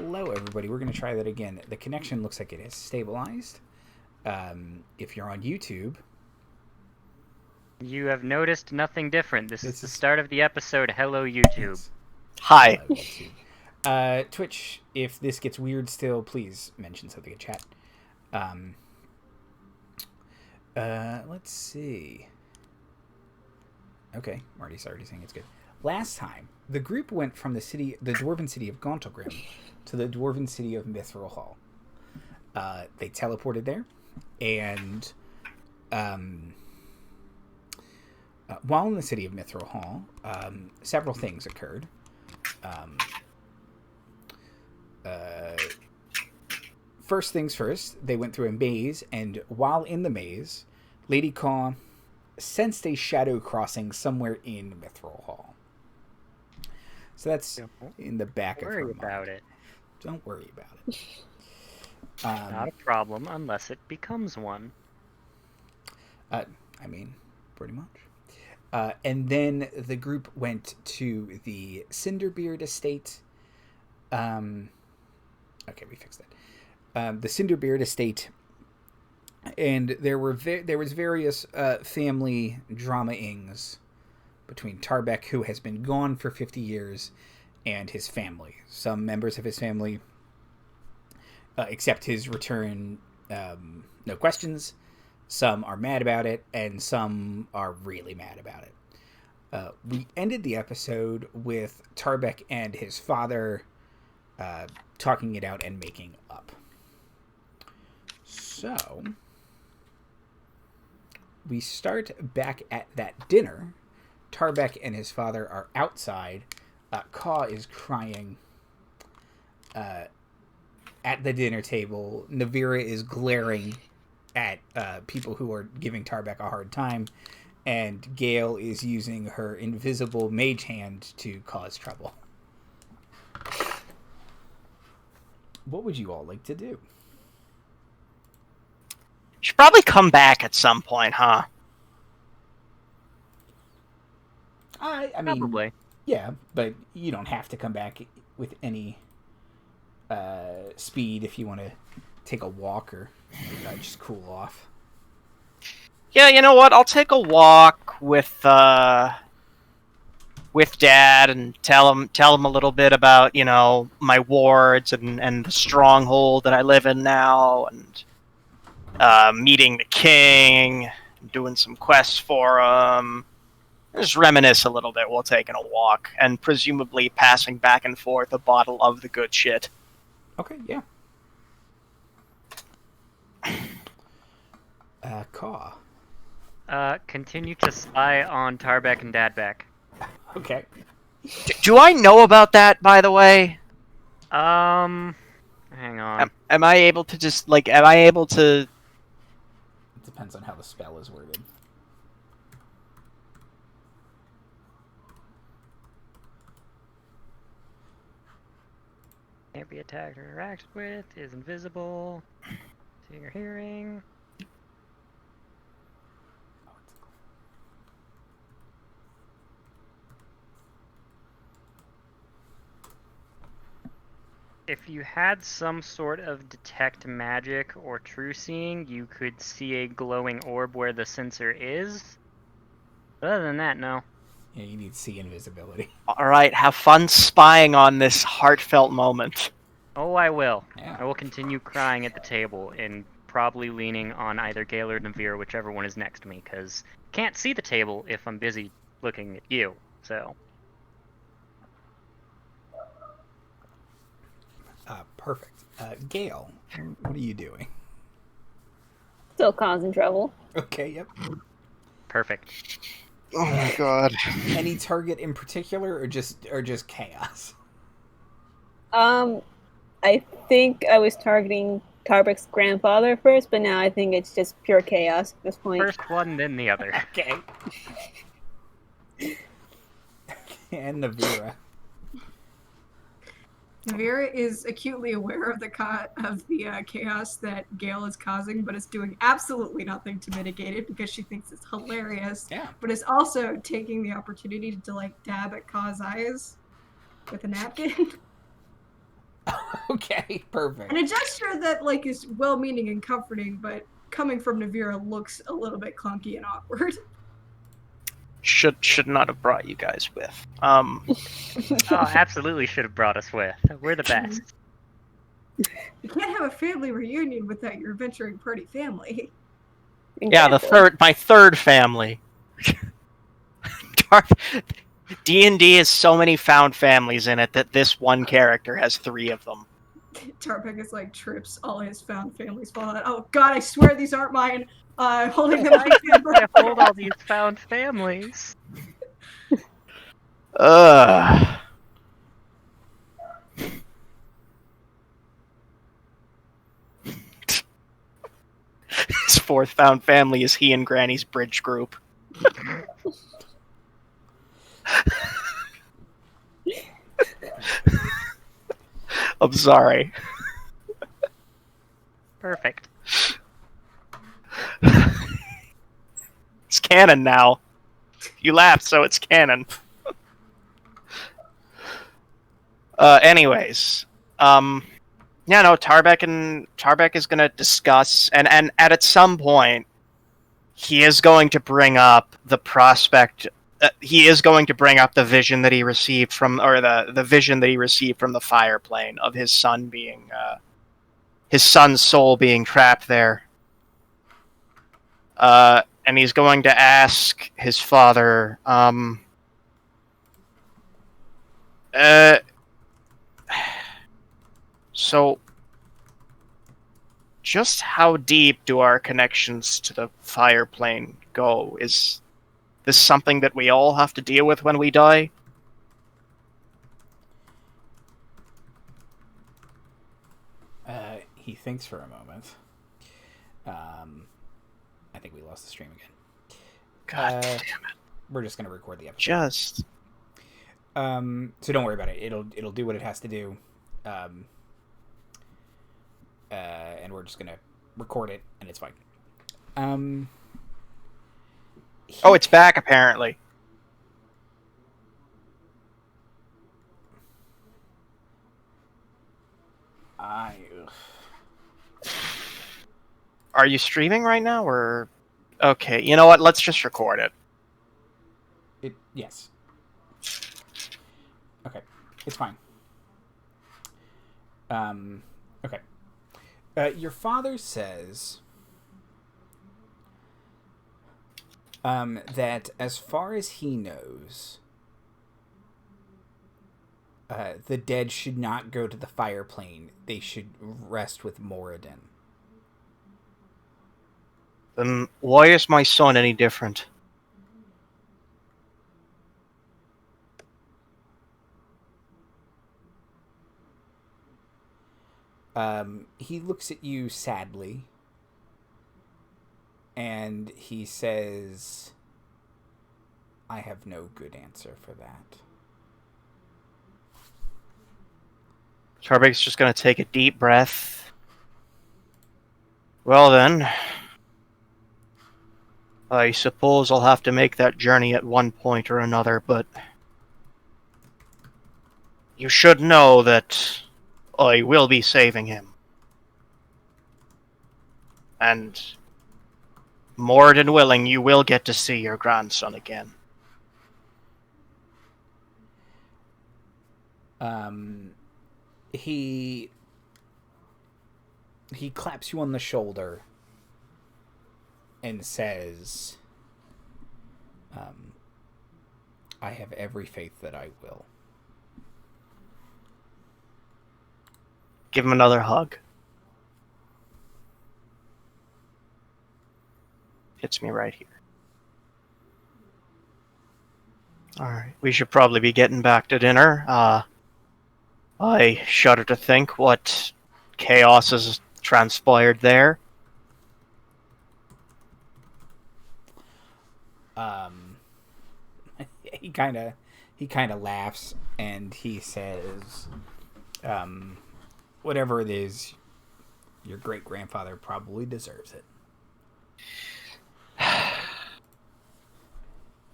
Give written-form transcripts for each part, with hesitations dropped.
hello, everybody. We're going to try that again. The connection looks like it has stabilized. If you're on YouTube... You have noticed nothing different. This is the start of the episode. Hello, YouTube. Yes. Hi. Hello, YouTube. Twitch, if this gets weird still, please mention something in chat. Let's see. Okay, Marty's already saying it's good. Last time, the group went from the dwarven city of Gauntlgrim to the dwarven city of Mithril Hall. They teleported there, and while in the city of Mithril Hall, several things occurred. First things first, they went through a maze, and while in the maze, Lady Kaw sensed a shadow crossing somewhere in Mithril Hall. So that's in the back of her mind. Don't worry about it. Don't worry about it. Not a problem unless it becomes one. Pretty much. And then the group went to the Cinderbeard estate. Okay, we fixed that. The Cinderbeard estate, and there was various family drama-ings between Tarbek, who has been gone for 50 years, and his family. Some members of his family accept his return, no questions. Some are mad about it, and some are really mad about it. We ended the episode with Tarbek and his father talking it out and making up. So, we start back at that dinner. Tarbek and his father are outside. Kaw is crying at the dinner table. Navira is glaring at people who are giving Tarbek a hard time. And Gayle is using her invisible mage hand to cause trouble. What would you all like to do? Should probably come back at some point, huh? I mean, Probably. Yeah, but you don't have to come back with any speed if you want to take a walk or just cool off. Yeah, you know what? I'll take a walk with Dad and tell him a little bit about, my wards and the stronghold that I live in now, and meeting the king, doing some quests for him. Just reminisce a little bit while taking a walk, and presumably passing back and forth a bottle of the good shit. Okay, yeah. Kaw. Continue to spy on Tarbek and Dadbek. Okay. Do I know about that, by the way? Hang on. Am I able to It depends on how the spell is worded. Can't be attacked or interacted with, is invisible, seeing or hearing. If you had some sort of detect magic or true seeing, you could see a glowing orb where the sensor is. But other than that, no. Yeah, you need to see invisibility. Alright, have fun spying on this heartfelt moment. Oh, I will. Yeah. I will continue crying at the table and probably leaning on either Gayle or Navira, whichever one is next to me, because can't see the table if I'm busy looking at you, so... Perfect. Gayle, what are you doing? Still causing trouble. Okay, yep. Perfect. Oh my god. Any target in particular, or just chaos? I think I was targeting Tarbek's grandfather first, but now I think it's just pure chaos at this point. First one, then the other. Okay. And Navira. Navira is acutely aware of the chaos that Gayle is causing, but is doing absolutely nothing to mitigate it because she thinks it's hilarious. Yeah. But is also taking the opportunity to dab at Kaw's eyes with a napkin. Okay, perfect. And a gesture that like is well-meaning and comforting, but coming from Navira looks a little bit clunky and awkward. Should not have brought you guys with. Oh, absolutely should have brought us with. We're the best. You can't have a family reunion without your adventuring party family. Yeah, my third family. D&D has so many found families in it that this one character has 3 of them. Tarbek is like trips, all his found families fall out. Oh god, I swear these aren't mine. Holding them I can't hold all these found families. His 4th found family is he and Granny's bridge group. I'm sorry. Perfect. It's canon now. You laughed, so it's canon. Anyways, yeah, no, Tarbek is gonna discuss, and at some point, he is going to bring up the prospect. He is going to bring up the vision that he received from, or the vision that he received from the fire plane of his son being, his son's soul being trapped there. And he's going to ask his father, so, just how deep do our connections to the fire plane go? Is this something that we all have to deal with when we die? He thinks for a moment. I think we lost the stream again. God damn it. We're just going to record the episode. Just... So don't worry about it. It'll do what it has to do. And we're just going to record it, and it's fine. Oh, it's back, apparently. Are you streaming right now, or... Okay, you know what? Let's just record it. Yes. Okay. It's fine. Okay. Your father says... that as far as he knows... the dead should not go to the fire plane. They should rest with Moradin. Then why is my son any different? He looks at you sadly, and he says, I have no good answer for that. Tarbek's just gonna take a deep breath. Well then, I suppose I'll have to make that journey at one point or another, but you should know that I will be saving him. And more than willing, you will get to see your grandson again. He claps you on the shoulder and says, I have every faith that I will. Give him another hug. Hits me right here. Alright, we should probably be getting back to dinner. I shudder to think what chaos has transpired there. He kind of laughs and he says, whatever it is, your great grandfather probably deserves it.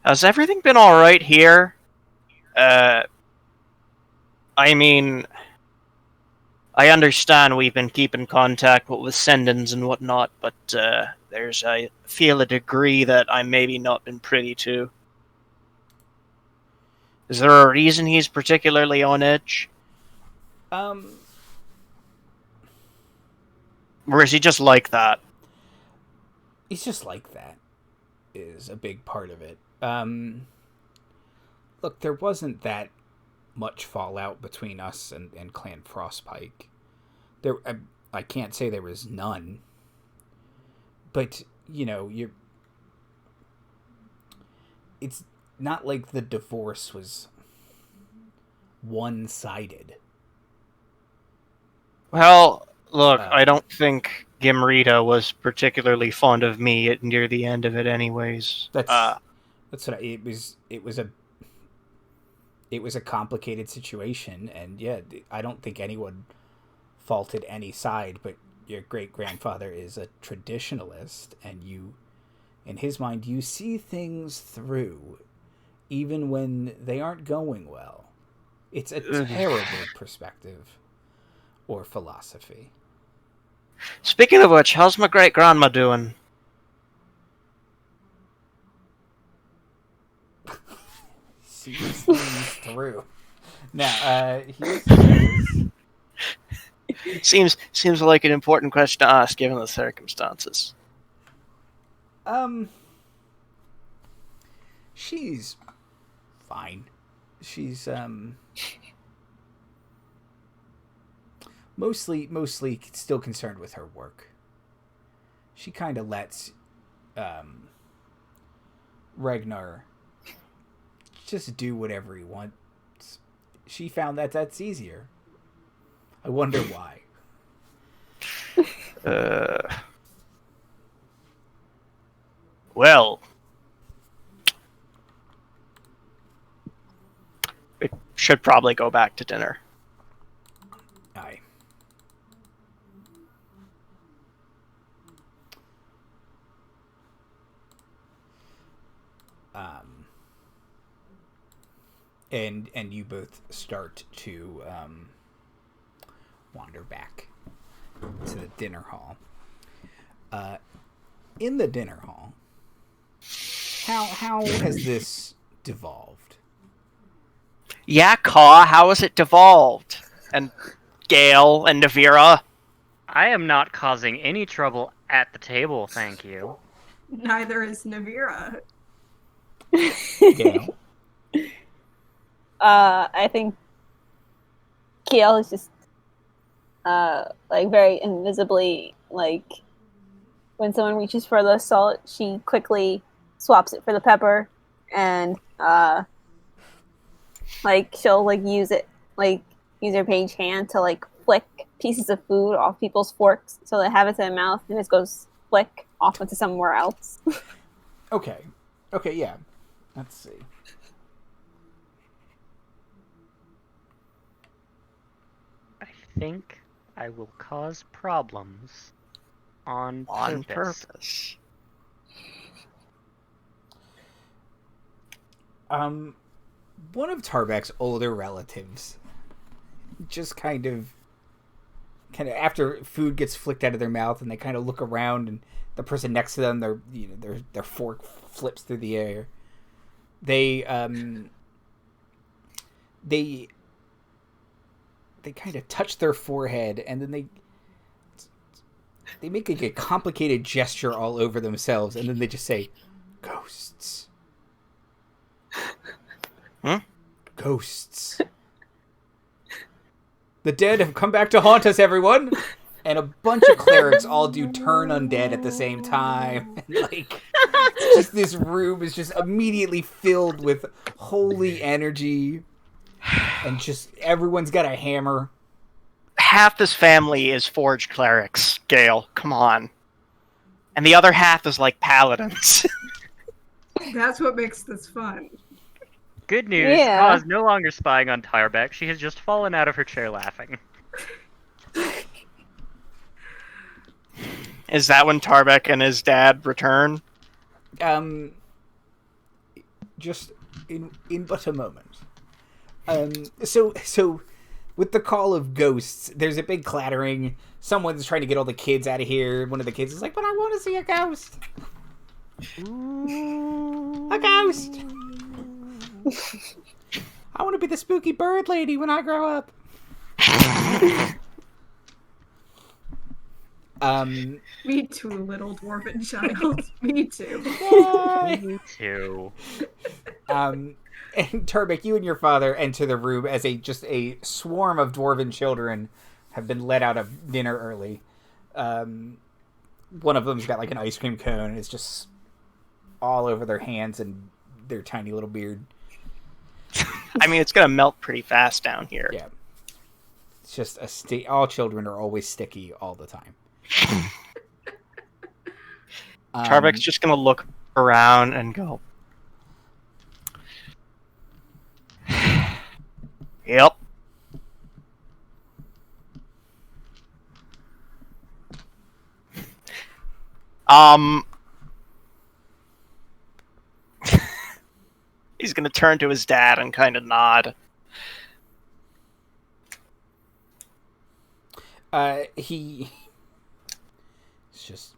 Has everything been alright here? I mean, I understand we've been keeping contact with sendings and whatnot, but I feel a degree that I maybe not been privy to. Is there a reason he's particularly on edge? Or is he just like that? He's just like that, is a big part of it. Look, there wasn't that much fallout between us and Clan Frostpike. I can't say there was none. But, it's not like the divorce was one-sided. Well, look, I don't think Gimrita was particularly fond of me near the end of it anyways. That's what it was a complicated situation, and yeah, I don't think anyone faulted any side, but your great-grandfather is a traditionalist, and in his mind, you see things through, even when they aren't going well. It's a terrible perspective or philosophy. Speaking of which, how's my great-grandma doing? Sees things through. Now, here's Seems like an important question to ask given the circumstances. She's fine. She's mostly still concerned with her work. She kind of lets Ragnar just do whatever he wants. She found that's easier. I wonder why. Well, we should probably go back to dinner. Aye. And you both start to wander back to the dinner hall. In the dinner hall, how has this devolved? Yeah, Kaw, how has it devolved? And Gayle and Navira? I am not causing any trouble at the table, thank you. Neither is Navira. Gayle? I think Gayle is just very invisibly, when someone reaches for the salt, she quickly swaps it for the pepper, and she'll use it, use her page hand to flick pieces of food off people's forks so they have it in their mouth, and it goes flick off into somewhere else. Okay, yeah. Let's see. I think I will cause problems on purpose. One of Tarbek's older relatives just kind of after food gets flicked out of their mouth, and they kind of look around, and the person next to them, their fork flips through the air. They kind of touch their forehead, and then they make a complicated gesture all over themselves, and then they just say, "Ghosts." Huh? Ghosts. The dead have come back to haunt us, everyone! And a bunch of clerics all do turn undead at the same time. And just this room is just immediately filled with holy energy. And just everyone's got a hammer. Half this family is forge clerics, Gayle. Come on. And the other half is paladins. That's what makes this fun. Good news, Yeah. Kaw is no longer spying on Tarbek. She has just fallen out of her chair laughing. Is that when Tarbek and his dad return? Just in but a moment. So with the call of ghosts, there's a big clattering. Someone's trying to get all the kids out of here. One of the kids is like, but I want to see a ghost. A ghost. I want to be the spooky bird lady when I grow up. Me too, little dwarven child. Me too. Me too. And Tarbek, you and your father enter the room as a swarm of dwarven children have been let out of dinner early. One of them's got like an ice cream cone, and it's just all over their hands and their tiny little beard. I mean, it's gonna melt pretty fast down here. Yeah, it's just all children are always sticky all the time. Tarbek's just gonna look around and go, yep. He's gonna turn to his dad and kind of nod. He just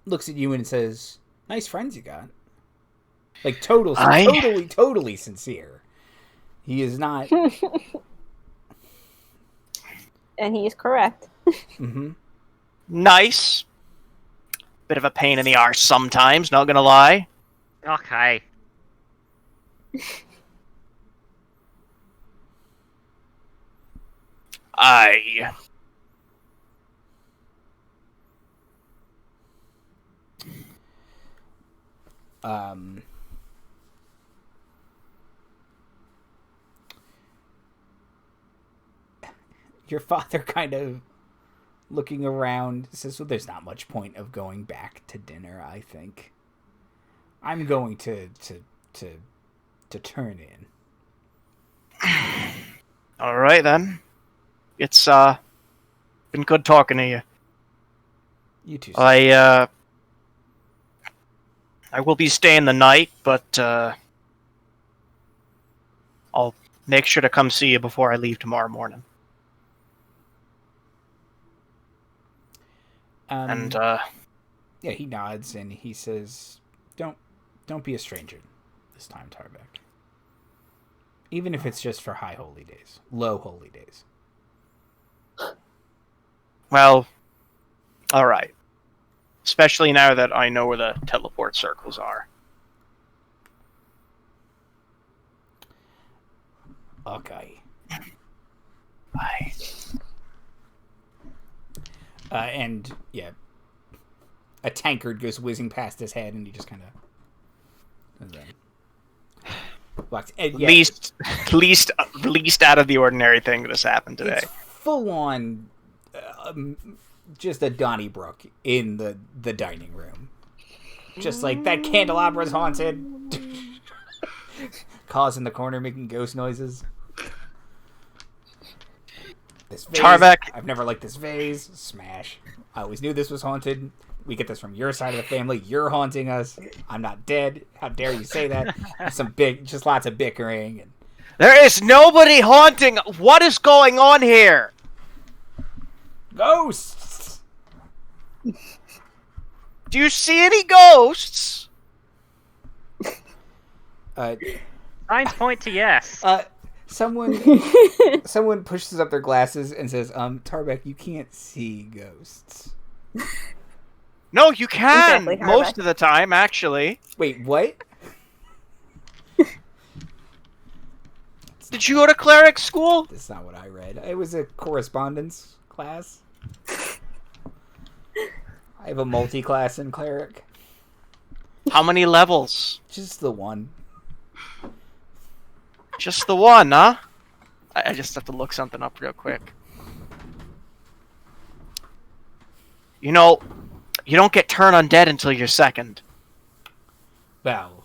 looks at you and says, "Nice friends you got." Like totally sincere. He is not. And he is correct. Mm-hmm. Nice. Bit of a pain in the arse sometimes, not gonna lie. Okay. Your father kind of looking around says, well, there's not much point of going back to dinner, I think. I'm going to turn in. All right then. It's been good talking to you. You too. I will be staying the night, but I'll make sure to come see you before I leave tomorrow morning. Yeah, he nods and he says, "Don't be a stranger this time, Tarbek. Even if it's just for high holy days, low holy days." Well, all right. Especially now that I know where the teleport circles are. Okay. Bye. And yeah, a tankard goes whizzing past his head, and he just kind of walks. And yeah, least out of the ordinary thing that has happened today. It's full on, just a Donnybrook in the dining room. Just like that candelabra's haunted. Kaw's in the corner making ghost noises. This vase, Tarbek. I've never liked this vase. Smash. I always knew this was haunted. We get this from your side of the family. You're haunting us. I'm not dead. How dare you say that? Just lots of bickering. And There is nobody haunting. What is going on here? ghosts. Do you see any ghosts? Signs point to yes. Someone pushes up their glasses and says, Tarbek, you can't see ghosts. No, you can. Exactly, Most of the time, actually. Wait, what? Did you go to cleric school? That's not what I read. It was a correspondence class. I have a multi-class in cleric. How many levels? Just the one. Just the one, huh? I just have to look something up real quick. You know, you don't get turn undead until you're second. Well,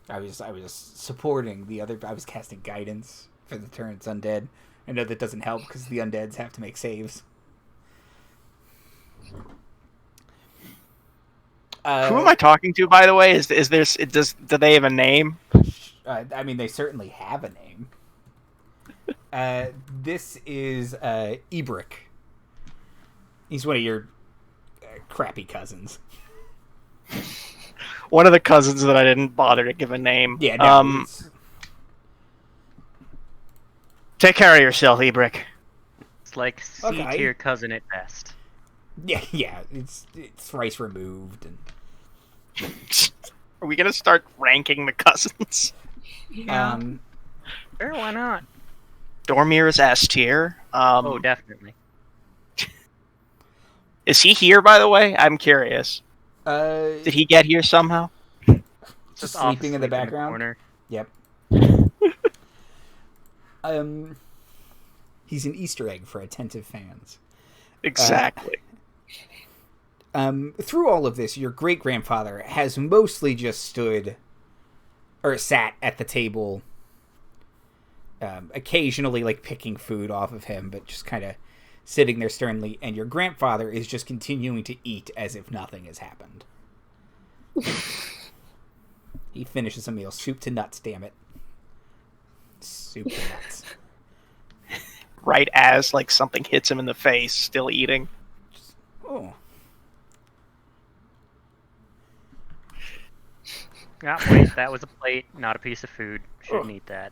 I was supporting the other. I was casting guidance for the turn it's undead. I know that doesn't help because the undeads have to make saves. Who am I talking to, by the way? Do they have a name? I mean, they certainly have a name. This is Ebrick. He's one of your crappy cousins. One of the cousins that I didn't bother to give a name. Yeah, no. Take care of yourself, Ebrick. It's like C-tier cousin at best. Yeah. It's thrice removed. And... Are we gonna start ranking the cousins? Yeah. Sure, why not? Dormir is S tier. Oh, definitely. Is he here, by the way? I'm curious. Did he get here somehow? Just sleeping in the background. Corner. Yep. He's an Easter egg for attentive fans. Exactly. Through all of this, your great-grandfather has mostly just stood or sat at the table, occasionally like picking food off of him, but just kind of sitting there sternly, and your grandfather is just continuing to eat as if nothing has happened. He finishes a meal. Soup to nuts, damn it. Soup to nuts. Right as like something hits him in the face, still eating. Oh. Wait, that was a plate, not a piece of food. Shouldn't eat that.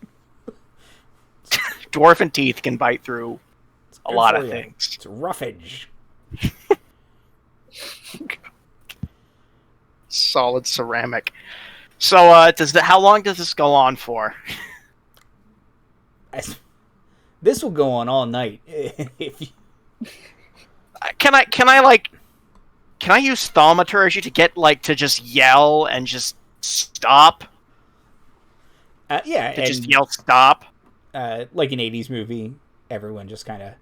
Dwarven teeth can bite through a lot of things. It's roughage. Solid ceramic. So, how long does this go on for? This will go on all night. If you... Can I use thaumaturgy to get to just yell and just stop? Yeah, just yell stop. Like an 80s movie, everyone just kind of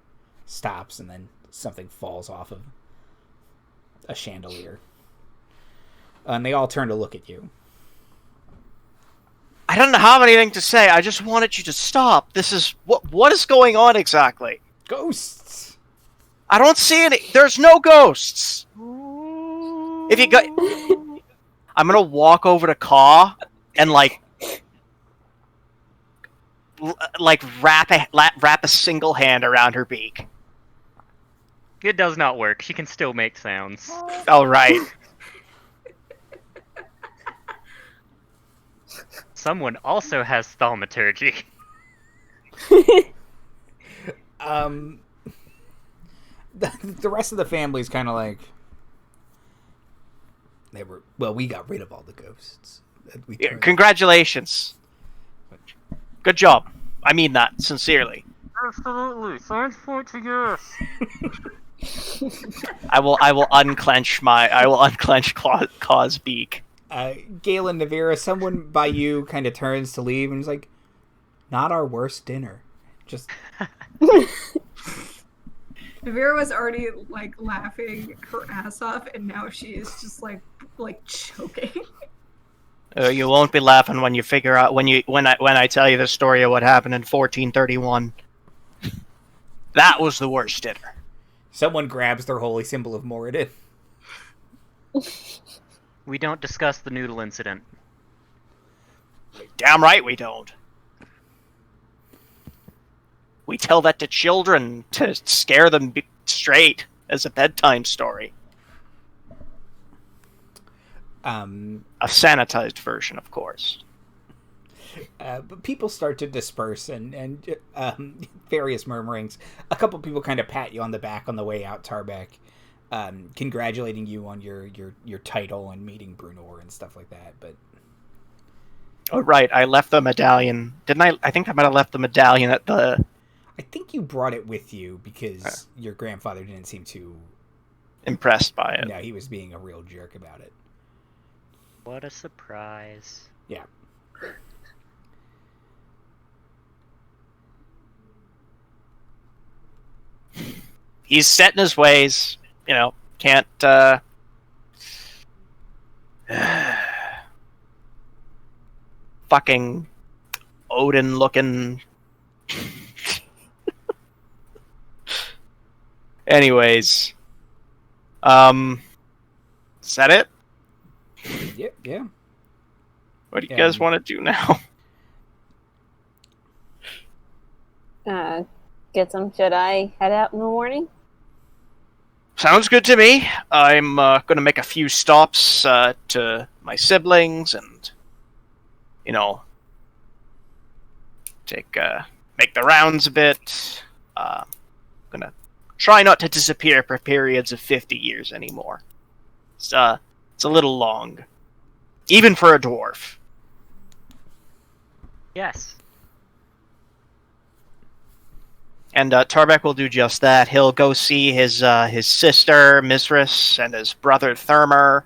stops and then something falls off of a chandelier. And they all turn to look at you. I don't have anything to say. I just wanted you to stop. This is... What is going on exactly? Ghosts! I don't see any... There's no ghosts! If you go... I'm gonna walk over to Kaw and, wrap a single hand around her beak. It does not work. She can still make sounds. All right. Someone also has thaumaturgy. The rest of the family's kind of like... we got rid of all the ghosts. Congratulations. Good job. I mean that sincerely. Absolutely. Science point to yes. I will unclench Kaw's beak. Gayle and Navira, someone by you kind of turns to leave and is like, not our worst dinner. Just... Navira was already laughing her ass off, and now she is just like choking. You won't be laughing when you figure out when I tell you the story of what happened in 1431. That was the worst dinner. Someone grabs their holy symbol of Moradin. We don't discuss the noodle incident. Damn right we don't. We tell that to children to scare them straight as a bedtime story. A sanitized version, of course. But people start to disperse and various murmurings. A couple people kind of pat you on the back on the way out, Tarbek, congratulating you on your title and meeting Brunor and stuff like that. But oh right, I left the medallion. Didn't I? I think I might have left the medallion at the... I think you brought it with you because your grandfather didn't seem too impressed by it. No, he was being a real jerk about it. What a surprise. Yeah. He's set in his ways, can't, fucking Odin-looking... Anyways. Is that it? Yeah. What do you guys want to do now? Get some. Should I head out in the morning? Sounds good to me. I'm going to make a few stops to my siblings and, make the rounds a bit. Going to try not to disappear for periods of 50 years anymore. It's a little long. Even for a dwarf. Yes. And Tarbek will do just that. He'll go see his sister, Mithras, and his brother, Thermer.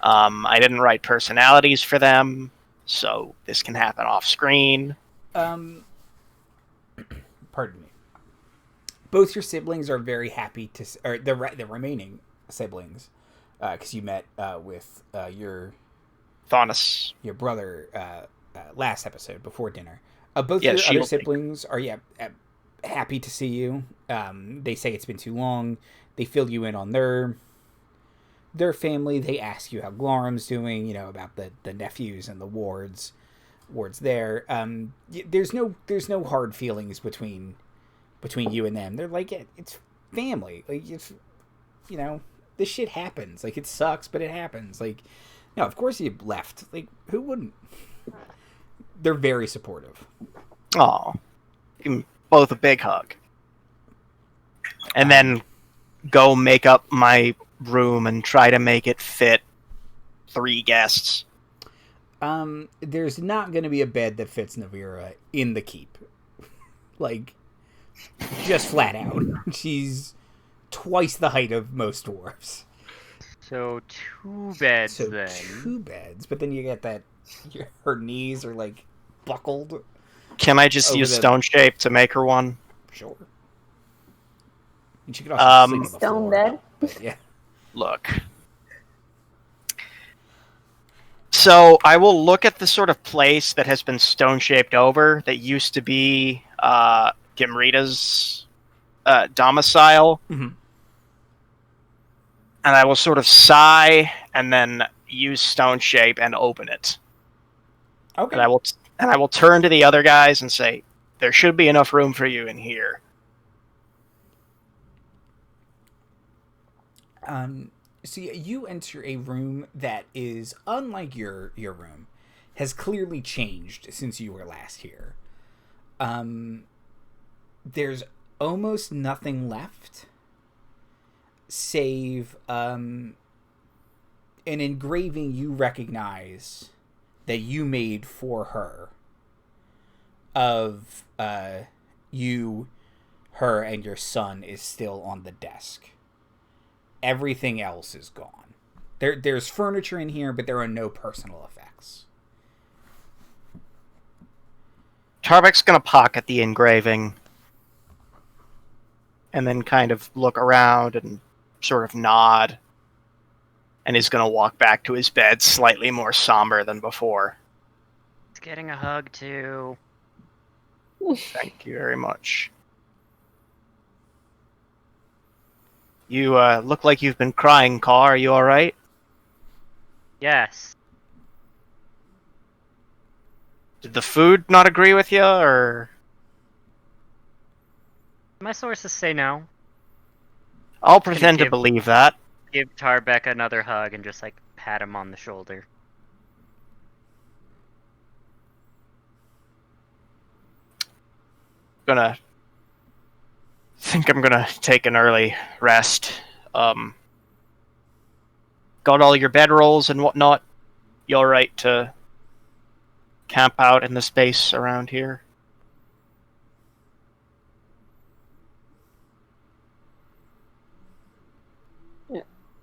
I didn't write personalities for them, so this can happen off-screen. Pardon me. Both your siblings are very happy to... Or the remaining siblings, because you met with your brother last episode, before dinner. Both your other siblings are happy to see you. They say it's been too long. They fill you in on their family. They ask you how Glorum's doing, about the nephews and the wards there. There's no hard feelings between you and them. They're like, it's family. Like, it's, this shit happens. Like, it sucks, but it happens. Like, no, of course you left. Like, who wouldn't? They're very supportive. Aw. Give them both a big hug. And then go make up my room and try to make it fit 3 guests. There's not going to be a bed that fits Navira in the keep. Like, just flat out. She's twice the height of most dwarves. So 2 beds then. 2 beds, but then you get that her knees are like buckled. Can I just use stone shape to make her one? Sure. And she could also sleep on the stone floor, bed. But yeah. Look. So I will look at the sort of place that has been stone shaped over that used to be Gimrita's domicile. Mm-hmm. And I will sort of sigh and then use stone shape and open it. Okay. And I will turn to the other guys and say, there should be enough room for you in here. So you enter a room that is unlike your room, has clearly changed since you were last here. There's almost nothing left, save an engraving you recognize that you made for her of you, her, and your son is still on the desk. Everything else is gone. There's furniture in here, but there are no personal effects. Tarbek's gonna pocket the engraving and then kind of look around and sort of nod, and he's gonna walk back to his bed slightly more somber than before. It's getting a hug too. Thank you very much. You look like you've been crying, Kaw. Are you alright? Yes. Did the food not agree with you, or...? My sources say no. I'll pretend to believe that. Give Tarbek another hug and just, pat him on the shoulder. Think I'm gonna take an early rest. Got all your bedrolls and whatnot? You alright to camp out in the space around here?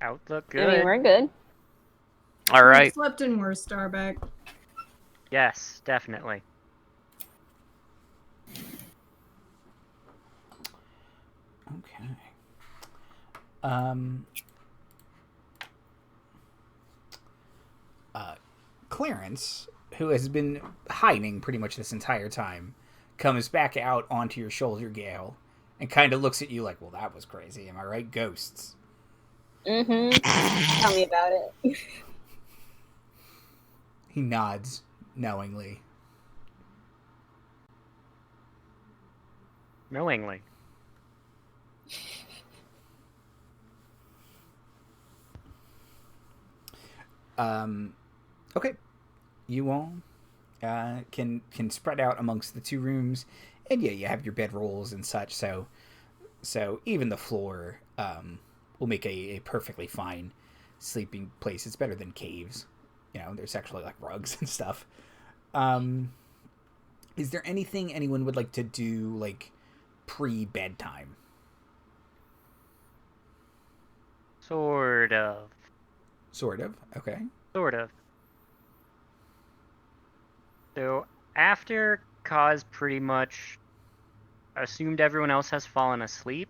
Outlook I mean, good. we're good. Alright. Slept in worse, Tarbek. Yes, definitely. Okay. Clarence, who has been hiding pretty much this entire time, comes back out onto your shoulder, Gayle, and kind of looks at you like, well, that was crazy. Am I right? Ghosts. Mm-hmm. Tell me about it. He nods knowingly. knowingly. Okay. You all can spread out amongst the two rooms, and yeah, you have your bedrolls and such. So even the floor will make a perfectly fine sleeping place. It's better than caves. You know, there's actually like rugs and stuff. Is there anything anyone would like to do like pre-bedtime? Sort of. Sort of. Okay. Sort of. So, after Kaz pretty much assumed everyone else has fallen asleep,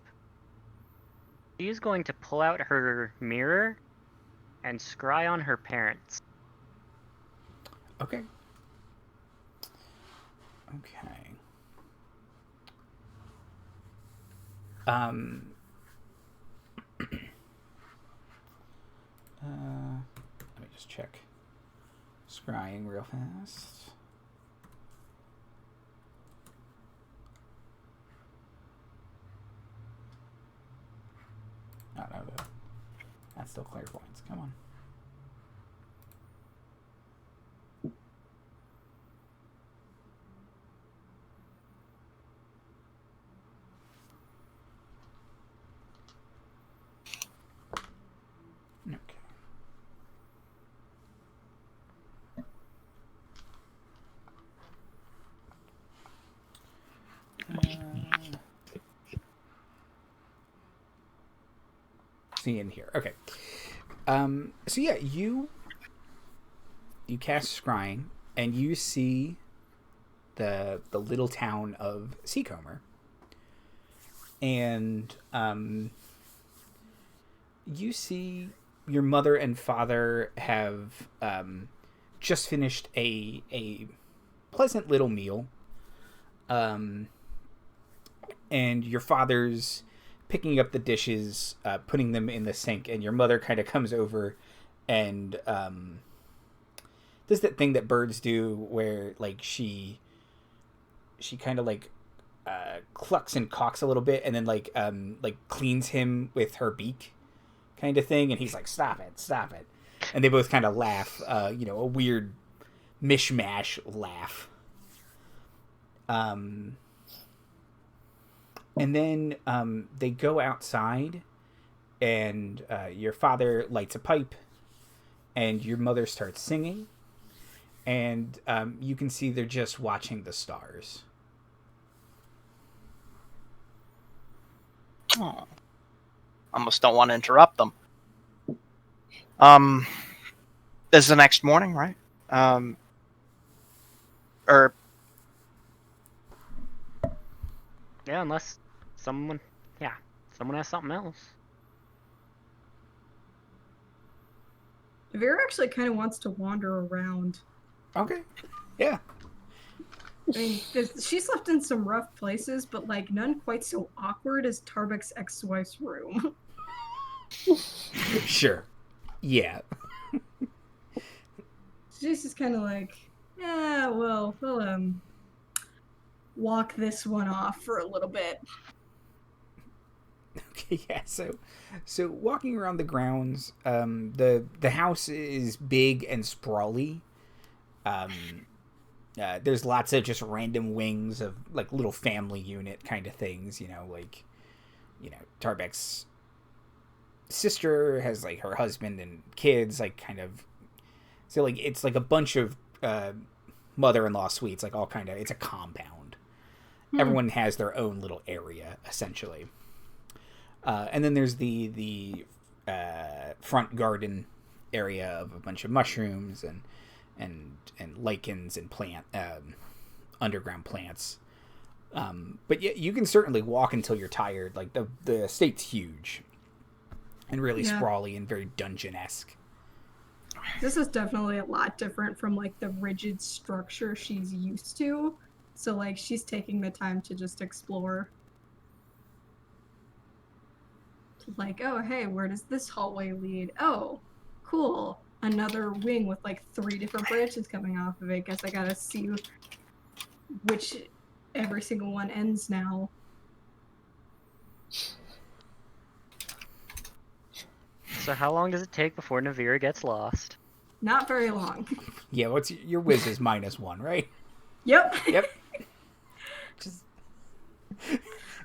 she's going to pull out her mirror and scry on her parents. Okay. Okay. Let me just check. Scrying real fast. Oh, no, that's still clairvoyance. Come on. Okay. See in here. Okay. So yeah, you cast scrying and you see the little town of Seacomer. And you see your mother and father have just finished a pleasant little meal. And your father's picking up the dishes, putting them in the sink, and your mother kind of comes over and does that thing that birds do where like she kind of like clucks and cocks a little bit and then like cleans him with her beak kind of thing, and he's like, stop it, and they both kind of laugh, a weird mishmash laugh. And then they go outside, and your father lights a pipe, and your mother starts singing, and you can see they're just watching the stars. Oh. Almost don't want to interrupt them. This is the next morning, right? Or Yeah, unless someone has something else. Navira actually kind of wants to wander around. Okay. Yeah. I mean, she slept in some rough places, but like none quite so awkward as Tarbek's ex-wife's room. Sure. Yeah. She's just kind of like, yeah, well, we'll walk this one off for a little bit. Okay, yeah. So walking around the grounds, the house is big and sprawly. There's lots of just random wings of like little family unit kind of things, Tarbek's sister has like her husband and kids, like kind of, so like it's like a bunch of mother-in-law suites, like all kind of, it's a compound. Everyone has their own little area essentially, and then there's the front garden area of a bunch of mushrooms and lichens and underground plants. But yeah, you can certainly walk until you're tired. Like the estate's huge and really sprawly and very dungeon-esque. This is definitely a lot different from like the rigid structure she's used to. So like she's taking the time to just explore. Like, oh hey, where does this hallway lead? Oh, cool. Another wing with like 3 different branches coming off of it. Guess I gotta see which every single one ends now. So how long does it take before Navira gets lost? Not very long. Yeah, what's your whiz is -1, right? Yep. Yep. Just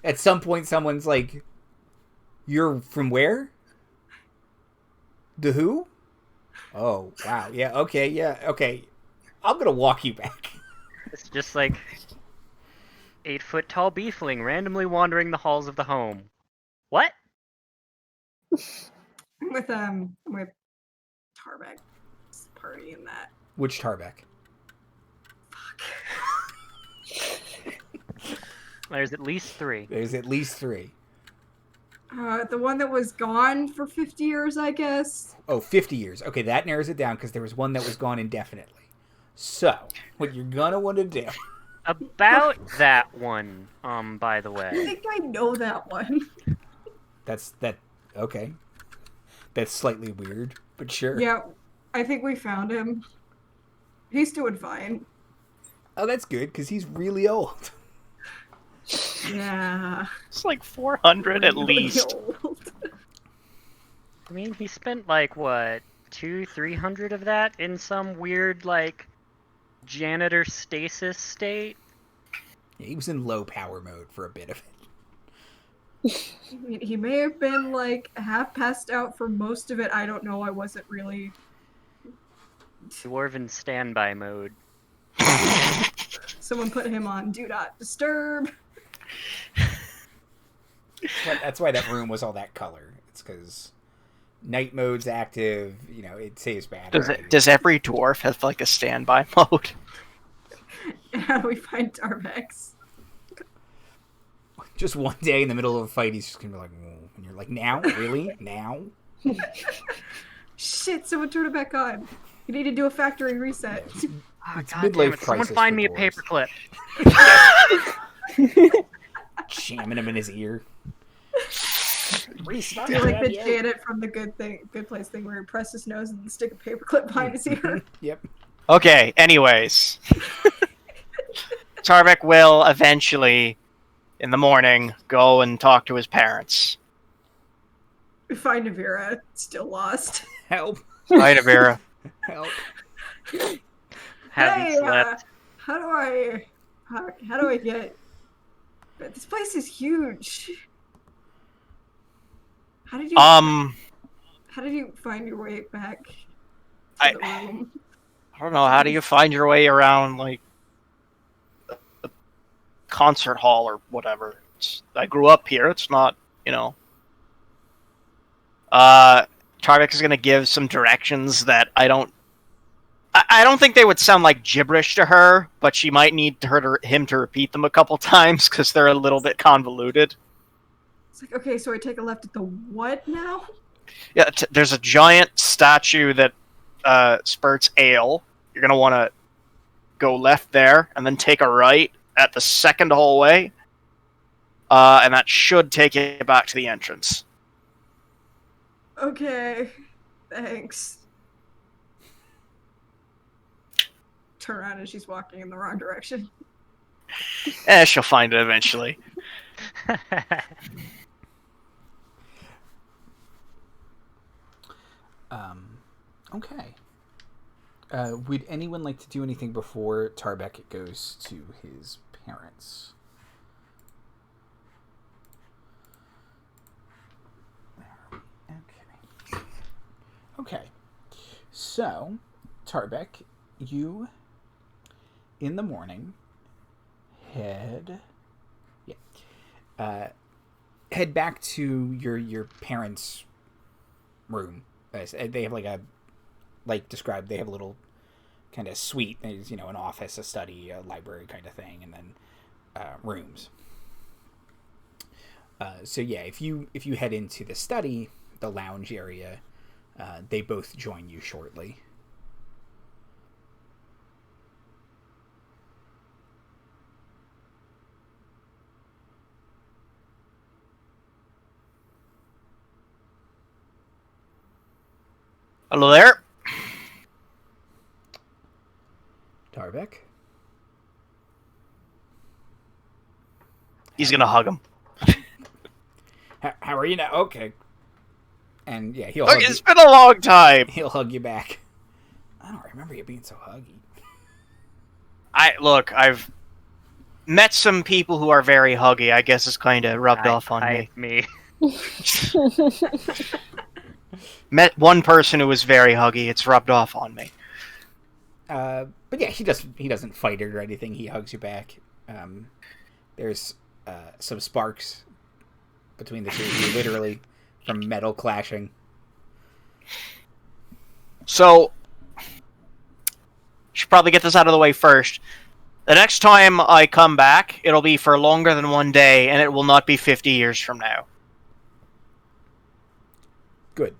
at some point, someone's like, "You're from where? The who? Oh, wow. Yeah. Okay. Yeah. Okay. I'm gonna walk you back." It's just like 8-foot-tall beefling randomly wandering the halls of the home. What? I'm with Tarbek party in that. Which Tarbek? There's at least 3. There's at least 3. The one that was gone for 50 years, I guess. Oh, 50 years. Okay, that narrows it down because there was one that was gone indefinitely. So, what you're gonna want to do... About that one, by the I way. think I know that one. Okay. That's slightly weird, but sure. Yeah, I think we found him. He's doing fine. Oh, that's good, because he's really old. Yeah. It's like 400 at Really least. old. I mean, he spent like, what, 200-300 of that in some weird, like, janitor stasis state? Yeah, he was in low power mode for a bit of it. I mean, he may have been like half passed out for most of it. I don't know. I wasn't really. Dwarven standby mode. Someone put him on Do Not Disturb. That's why that room was all that color. It's because night mode's active. You know, it saves battery. Does every dwarf have like a standby mode? And we find Tarbek's. Just one day in the middle of a fight, he's just gonna be like, "Whoa." And you're like, "Now? Really? Now?" Shit! Someone turn it back on. You need to do a factory reset. It's God midlife damn it, crisis. someone find for me a dwarves. paperclip. Jamming him in his ear. Restart. Do like the radio. Janet from the Good Place thing, where he press his nose and stick a paperclip behind his ear. Yep. Okay, anyways. Tarbek will eventually, in the morning, go and talk to his parents. We find Navira still lost. Help. Hi, Navira. Help. Hasn't Hey, slept. how do I get? This place is huge. How did you? How did you find your way back to the room? I don't know, how do you find your way around, like, a concert hall or whatever? I grew up here, it's not, you know... Tarbek is going to give some directions that I don't think they would sound like gibberish to her, but she might need him to repeat them a couple times, because they're a little bit convoluted. It's like, okay, so I take a left at the what now? Yeah, there's a giant statue that spurts ale. You're going to want to go left there, and then take a right at the second hallway, and that should take you back to the entrance. Okay, thanks. Turn around and she's walking in the wrong direction. She'll find it eventually. Okay. Would anyone like to do anything before Tarbek goes to his parents? Okay. So, Tarbek, you, in the morning, head back to your parents' room. They have described, they have a little kind of suite. There's, an office, a study, a library kind of thing, and then rooms. So yeah, if you head into the study, the lounge area, they both join you shortly. Hello there. Tarbek? He's gonna hug him. How are you now? Okay. And yeah, he'll Look, hug it's been a long time. he'll hug you back. I don't remember you being so huggy. I've met some people who are very huggy. I guess it's kind of rubbed off on me. me. Met one person who was very huggy. It's rubbed off on me. But yeah, he doesn't fight it or anything. He hugs you back. There's some sparks between the two of you, literally, from metal clashing. So, should probably get this out of the way first. The next time I come back, it'll be for longer than one day, and it will not be 50 years from now. Good.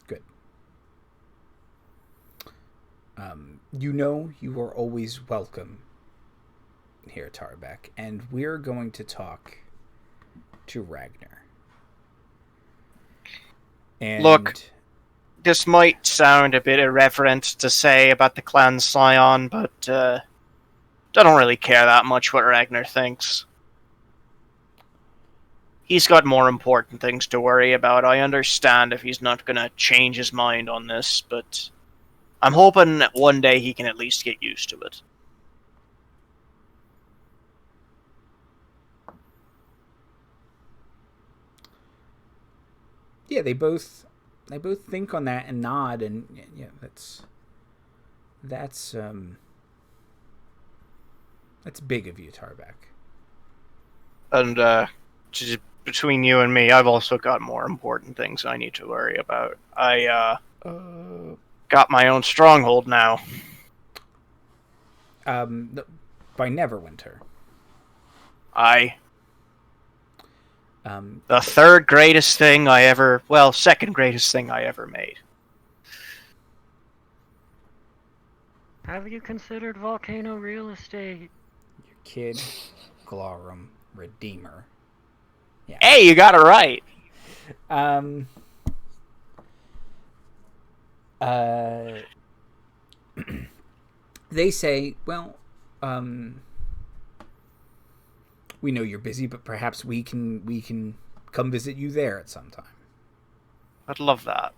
Good. You know you are always welcome here, Tarbek, and we're going to talk to Ragnar. And Look, this might sound a bit irreverent to say about the clan Scion, but I don't really care that much what Ragnar thinks. He's got more important things to worry about. I understand if he's not going to change his mind on this, but I'm hoping that one day he can at least get used to it. yeah, they both think on that and nod, and yeah, that's big of you, Tarbek. And just between you and me, I've also got more important things I need to worry about. I got my own stronghold now. By Neverwinter. The third greatest thing I ever... Well, second greatest thing I ever made. Have you considered volcano real estate? Your kid, Glorum, Redeemer. Yeah. Hey, you got it right! They say, well, we know you're busy, but perhaps we can come visit you there at some time. I'd love that.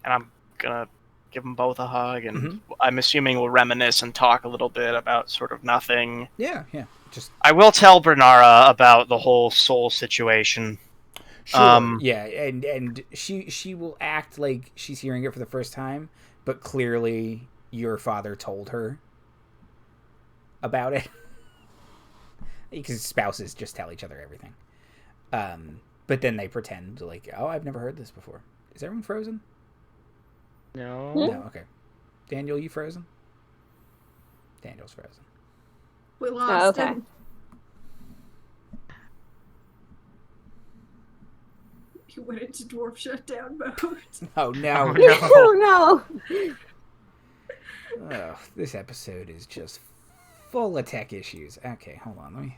And I'm gonna give them both a hug, and I'm assuming we'll reminisce and talk a little bit about sort of nothing. Yeah. Just I will tell Bernara about the whole soul situation. sure. Yeah, and she will act like she's hearing it for the first time, but clearly your father told her about it. Because spouses just tell each other everything. But then they pretend like, oh, I've never heard this before. Is everyone frozen? No. No, okay. Daniel, you frozen? Daniel's frozen. We lost okay. him. He went into dwarf shutdown mode. Oh, no. Oh no! Oh, this episode is just full of tech issues. Okay, hold on. Let me...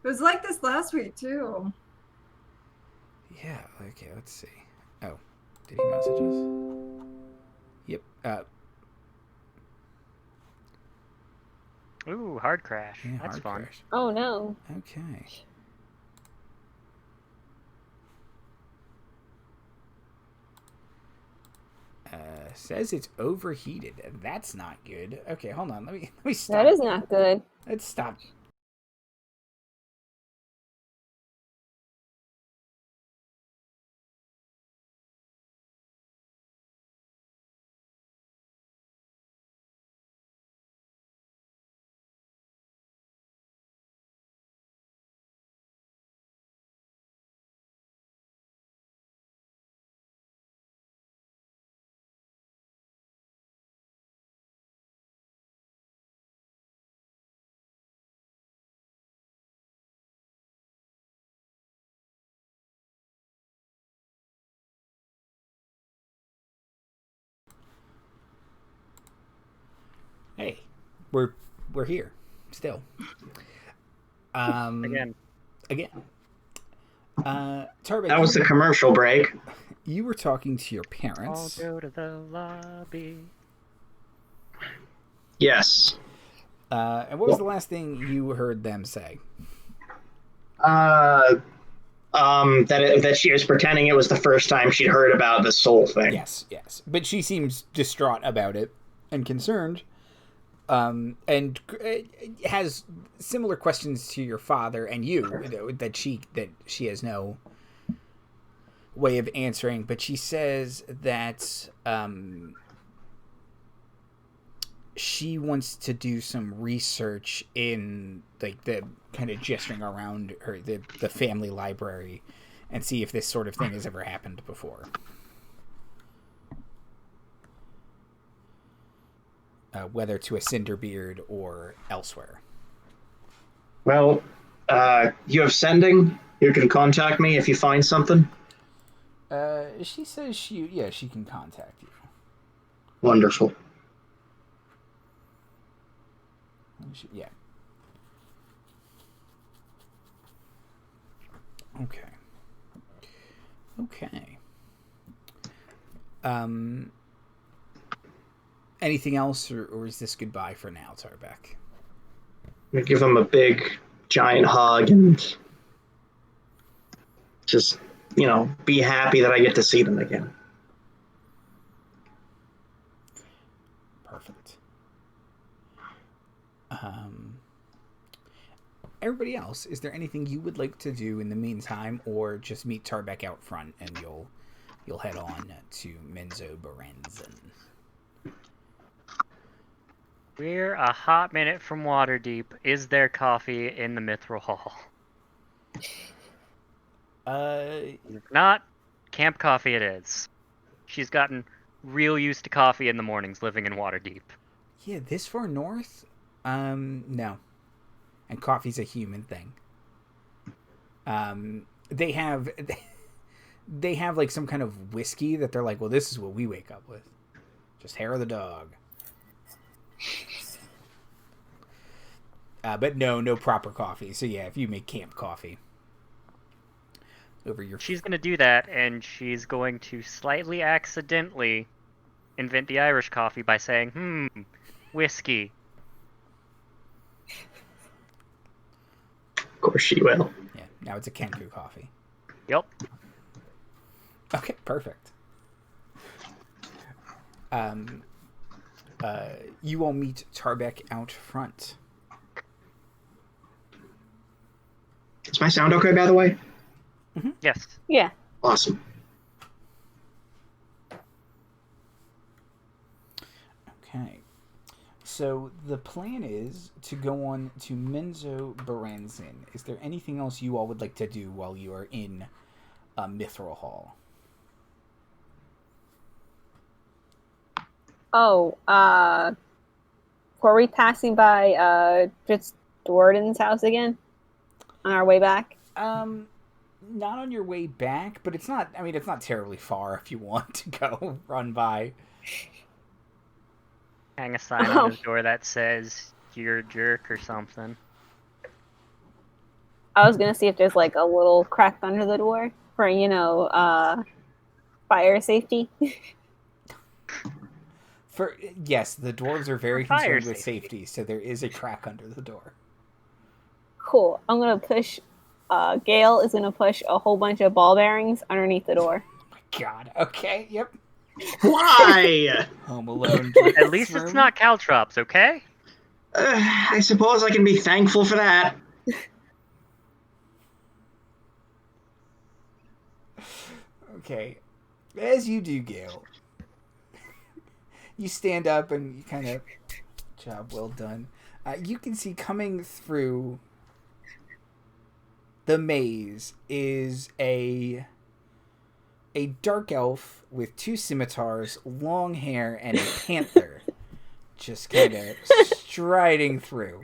It was like this last week, too. Yeah, okay, let's see. Oh, did he message us? Yep. Ooh, hard crash. Yeah, That's hard fun. crash. Oh no! Okay. Says it's overheated. That's not good. Okay, hold on. Let me stop. That is not good. Let's stop. Hey, we're here still. Again. Tarbek, That was the commercial break. you were talking to your I'll parents. go to the lobby. Yes. And what was the last thing you heard them say? That she was pretending it was the first time she'd heard about the soul thing. Yes. But she seems distraught about it and concerned. And has similar questions to your father and you that she has no way of answering. But she says that she wants to do some research in like the kind of gesturing around her the family library and see if this sort of thing has ever happened before. Whether to a Cinderbeard or elsewhere. Well, you have sending. You can contact me if you find something. She says she can contact you. Wonderful. Yeah. Okay. Anything else, or is this goodbye for now, Tarbek? I give him a big, giant hug and just, be happy that I get to see them again. Perfect. Everybody else, is there anything you would like to do in the meantime, or just meet Tarbek out front and you'll head on to Menzo Berenzin? We're a hot minute from Waterdeep. Is there coffee in the Mithril Hall? If not, Camp Coffee it is. She's gotten real used to coffee in the mornings living in Waterdeep. Yeah, this far north? No. And coffee's a human thing. They have like some kind of whiskey that they're like, well, this is what we wake up with. Just hair of the dog. But no proper coffee. So yeah, if you make camp coffee over your... She's going to do that, and she's going to slightly accidentally invent the Irish coffee by saying, whiskey. Of course she will. Yeah, now it's a Kenku coffee. Yep. Okay, perfect. You all meet Tarbek out front. Is my sound okay, by the way? Mm-hmm. Yes. Yeah. Awesome. Okay. So the plan is to go on to Menzo Berenzin. Is there anything else you all would like to do while you are in Mithril Hall? Oh, were we passing by Dritz Dorden's house again on our way back? Not on your way back, but it's not terribly far if you want to go run by. Hang a sign on his door that says, "You're a jerk" or something. I was gonna see if there's like a little crack under the door for, fire safety. Yes, the dwarves are very For fire concerned with safety, so there is a crack under the door. Cool. I'm gonna push. Gayle is gonna push a whole bunch of ball bearings underneath the door. Oh my god. Okay. Yep. Why? Home Alone. At least it's not caltrops, okay? I suppose I can be thankful for that. Okay. As you do, Gayle. You stand up and you kind of... Job well done. You can see coming through the maze is a dark elf with 2 scimitars, long hair, and a panther. Just kind of striding through.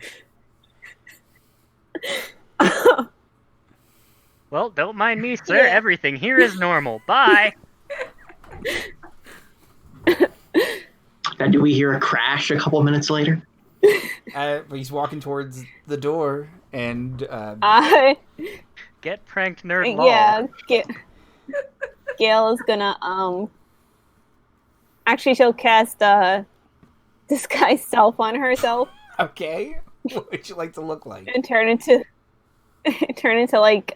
Well, don't mind me, sir. Yeah. Everything here is normal. Bye! Now, do we hear a crash a couple minutes later? He's walking towards the door, and Get pranked, nerd. Lol. Yeah, Gayle is gonna actually she'll cast disguise self on herself Okay. What would you like to look like? and turn into like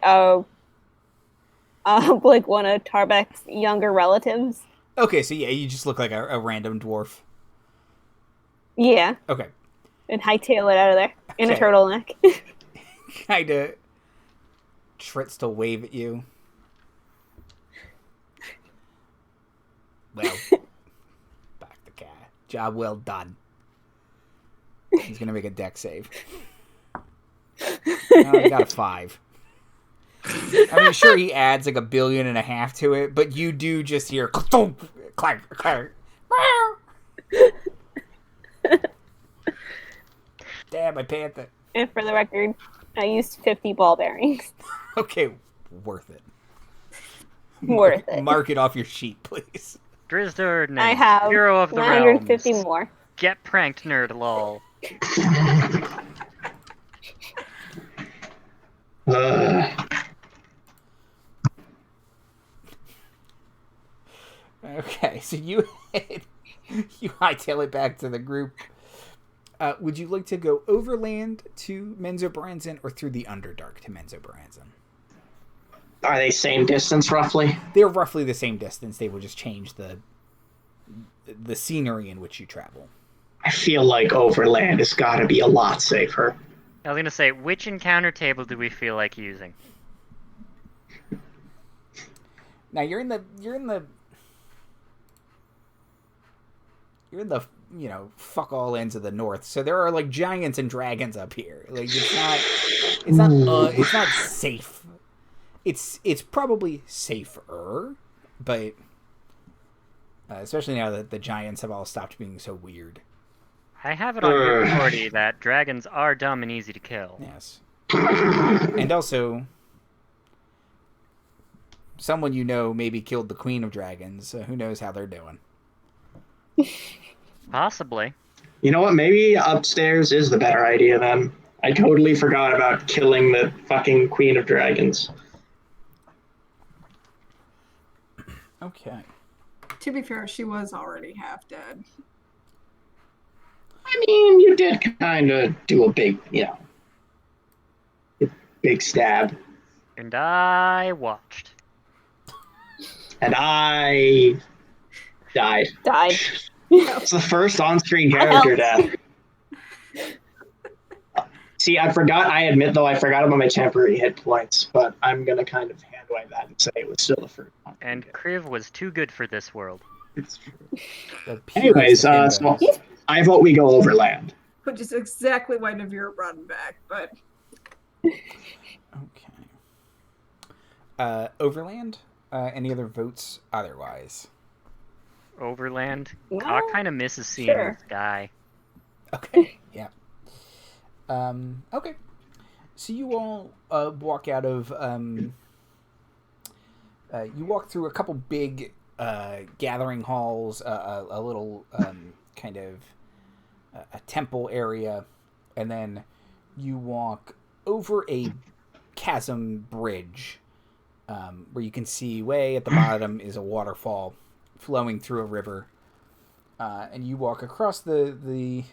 like one of Tarbek's younger relatives. Okay, so yeah, you just look like a random dwarf. Yeah, Okay. and hightail it out of there in a Okay. turtleneck. Kind of trits to wave at you. Well, back the cat. Job well done. He's gonna make a deck save. I got a 5. I mean, sure, he adds like 1.5 billion to it, but you do just hear clack, clack. Damn, my panther. And for the record, I used 50 ball bearings. Okay, worth it. Worth it. Mark it off your sheet, please. Drizzard, I have hero of the 150 realms. more. Get pranked, nerd. Lol. Okay, so you hightail it back to the group. Would you like to go overland to Menzoberranzan or through the Underdark to Menzoberranzan? Are they same distance roughly? They're roughly the same distance. They will just change the scenery in which you travel. I feel like overland has got to be a lot safer. I was gonna say, which encounter table do we feel like using? Now you're in the fuck all ends of the north. So there are like giants and dragons up here. Like it's not safe. It's probably safer, but especially now that the giants have all stopped being so weird. I have it on good authority that dragons are dumb and easy to kill. Yes. And also, someone you know maybe killed the Queen of Dragons. So who knows how they're doing? Possibly. You know what? Maybe upstairs is the better idea then. I totally forgot about killing the fucking Queen of Dragons. Okay. To be fair, she was already half dead. I mean, you did kind of do a big, big stab. And I watched. And I died. Died. It's the first on-screen character death. See, I admit though, I forgot about my temporary hit points, but I'm going to kind of hand wave that and say it was still the first one. And Kriv was too good for this world. It's true. Anyways, so I vote we go overland. Which is exactly why Navira brought him back, but... Okay. Overland? Any other votes otherwise? Overland? No, Kaw kind of misses seeing sure. this guy. Okay. Yeah. Okay. So you all walk out of... you walk through a couple big gathering halls, a little kind of a temple area, and then you walk over a chasm bridge where you can see way at the bottom is a waterfall flowing through a river, and you walk across the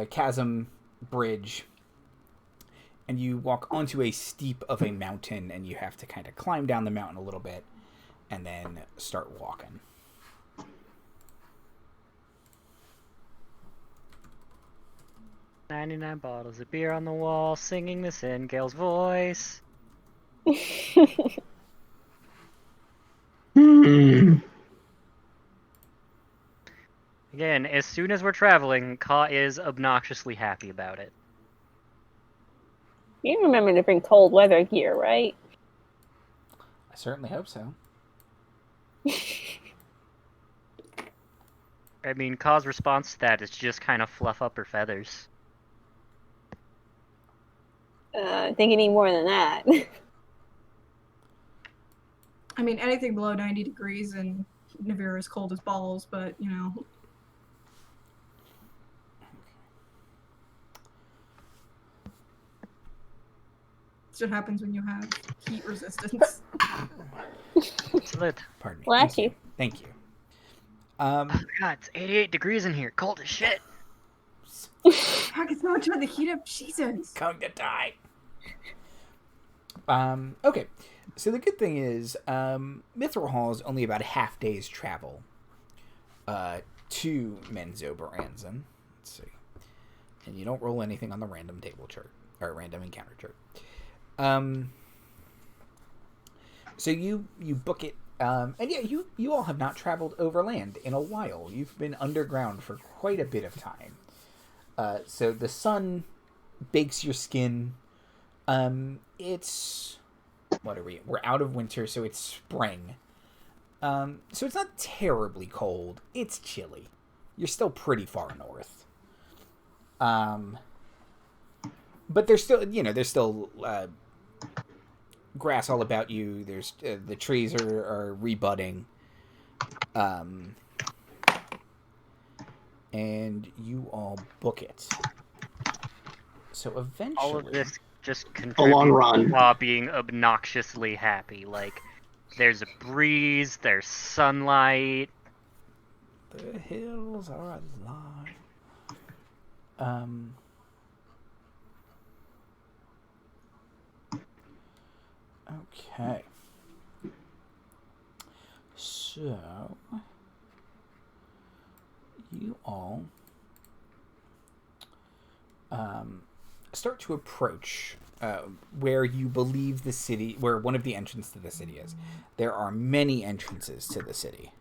chasm bridge, and you walk onto a steep of a mountain, and you have to kind of climb down the mountain a little bit and then start walking. "99 bottles of beer on the wall, singing this in Gayle's voice." Again, as soon as we're traveling, Kaw is obnoxiously happy about it. You remember to bring cold weather gear, right? I certainly hope so. I mean, Kaw's response to that is just kind of fluff up her feathers. I think you need more than that. I mean, anything below 90 degrees and Navira is cold as balls, but, you know. That's what happens when you have heat resistance. It's lit. Pardon me. Bless you. Thank you. Oh my god, it's 88 degrees in here. Cold as shit. Heck, it's not trying to heat up. Jesus. Going to die. Okay. So the good thing is, Mithril Hall is only about a half day's travel to Menzoberranzan. Let's see. And you don't roll anything on the random table chart, or random encounter chart. So you book it, and yeah, you all have not traveled overland in a while. You've been underground for quite a bit of time. So the sun bakes your skin. It's... What are we? We're out of winter, so it's spring. So it's not terribly cold. It's chilly. You're still pretty far north. But there's still, grass all about you. There's, the trees are rebudding. And you all book it. So eventually... All of this just A long contributes run. while being obnoxiously happy. Like, there's a breeze, there's sunlight. The hills are alive. Okay. So, you all start to approach where you believe the city, where one of the entrances to the city is. There are many entrances to the city.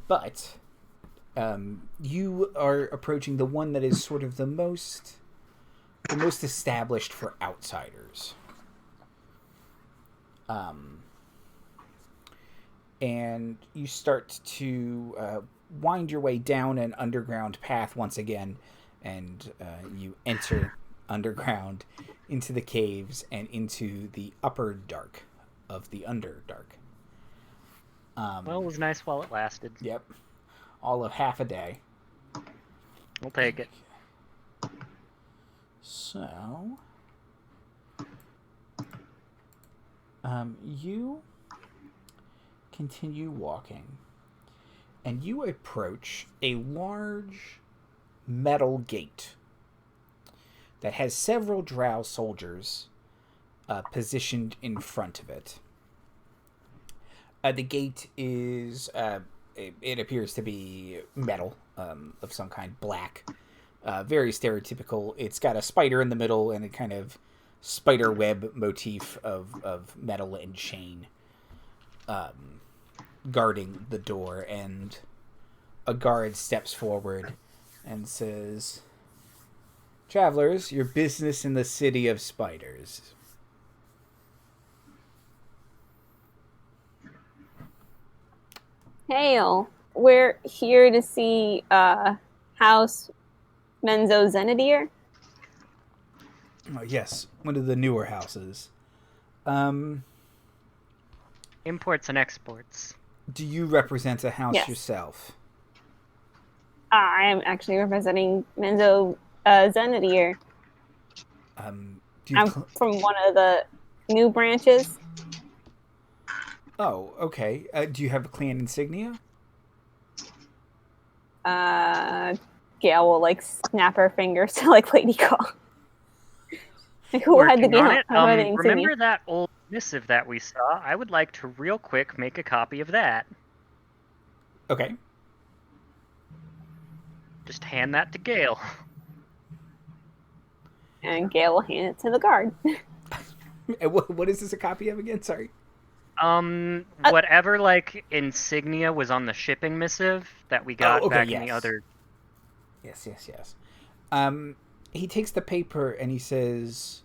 But you are approaching the one that is sort of the most established for outsiders. And you start to wind your way down an underground path once again, and you enter underground into the caves and into the upper dark of the underdark. Well, it was nice while it lasted. Yep. All of half a day. We'll take it. So, you continue walking, and you approach a large metal gate that has several drow soldiers positioned in front of it. The gate is, it appears to be metal of some kind, black. Very stereotypical. It's got a spider in the middle and a kind of spider web motif of metal and chain guarding the door. And a guard steps forward and says, "Travelers, your business in the city of spiders." Hail. We're here to see House Menzo Zenadier. Oh, yes, one of the newer houses. Imports and exports. Do you represent a house Yes. yourself? I am actually representing Menzo Zenadier. Do you I'm from one of the new branches. Oh, okay. Do you have a clan insignia? Gayle will like snap her fingers to like Lady Kaw. Who had the Working game? on it. How had the insignia? Remember that old missive that we saw? I would like to real quick make a copy of that. Okay. Just hand that to Gayle. And Gayle will hand it to the guard. And what is this a copy of again? Sorry. Whatever like insignia was on the shipping missive that we got back in the other. Yes. He takes the paper and he says,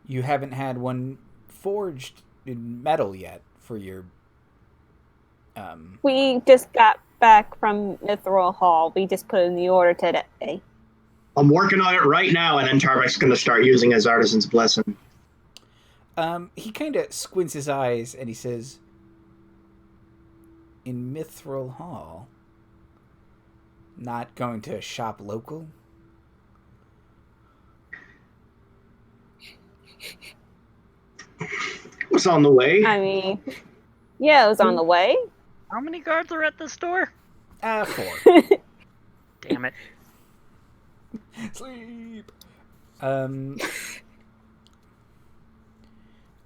"You haven't had one forged in metal yet for your." We just got back from Mithril Hall. We just put in the order today. I'm working on it right now, and then Tarbek's going to start using his artisan's blessing. He kind of squints his eyes and he says, "In Mithril Hall? Not going to shop local?" Was on the way. I mean, yeah, it was on the way. How many guards are at the store? 4. Damn it. Sleep.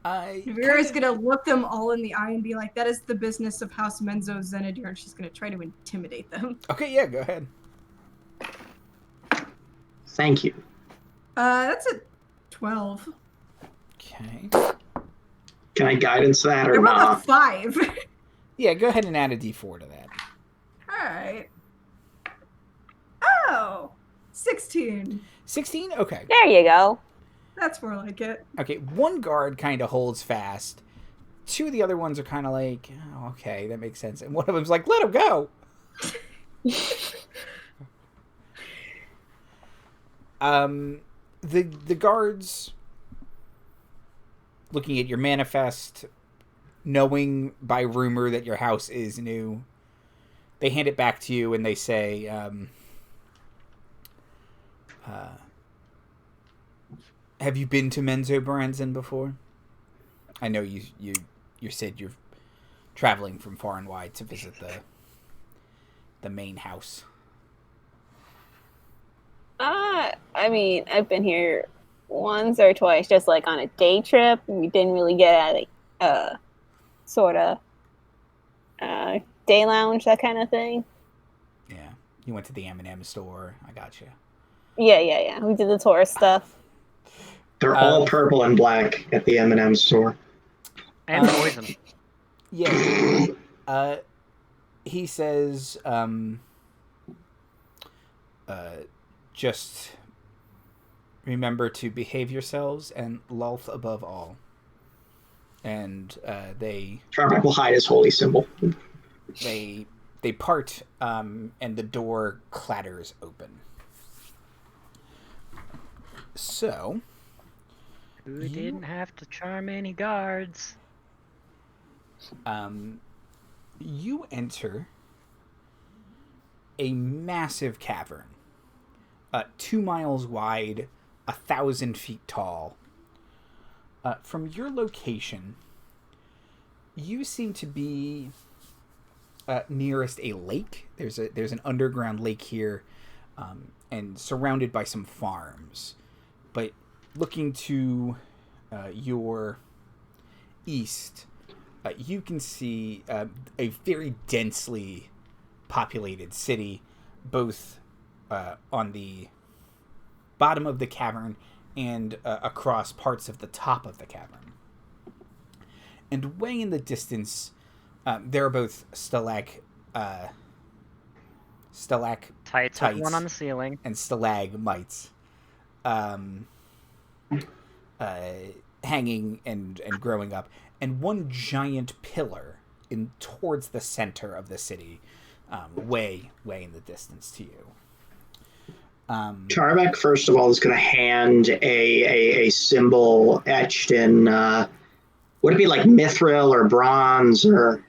Navira's gonna look them all in the eye and be like, "That is the business of House Menzo Zenadir," and she's gonna try to intimidate them. Okay, yeah, go ahead. Thank you. That's a 12. Okay. Can I guidance that or They're both a not? 5. Yeah, go ahead and add a d4 to that. Alright. Oh! 16. 16? Okay. There you go. That's more like it. Okay, one guard kind of holds fast. 2 of the other ones are kind of like, oh, okay, that makes sense. And one of them's like, let him go. The guards, looking at your manifest, knowing by rumor that your house is new, they hand it back to you and they say, have you been to Menzo Branson before? I know you said you're traveling from far and wide to visit the main house. I mean, I've been here once or twice, just like on a day trip. We didn't really get at a sort of day lounge, that kind of thing. Yeah, you went to the M&M store. I got you. Yeah. We did the tourist stuff. They're all purple and black at the M&M store. And poison. Yeah. He says, just remember to behave yourselves and Lulth above all. And Tarbek will hide his holy symbol. they part, and the door clatters open. So, Who didn't have to charm any guards? you enter a massive cavern, 2 miles wide, 1,000 feet tall. From your location, you seem to be nearest a lake. There's an underground lake here, and surrounded by some farms. But looking to your east, you can see a very densely populated city, both on the bottom of the cavern and across parts of the top of the cavern. And way in the distance, there are both stalactites Tights with one on the ceiling. and stalagmites, hanging and growing up, and one giant pillar towards the center of the city, way in the distance to you. Tarbek, first of all, is going to hand a symbol etched in, would it be like mithril or bronze or...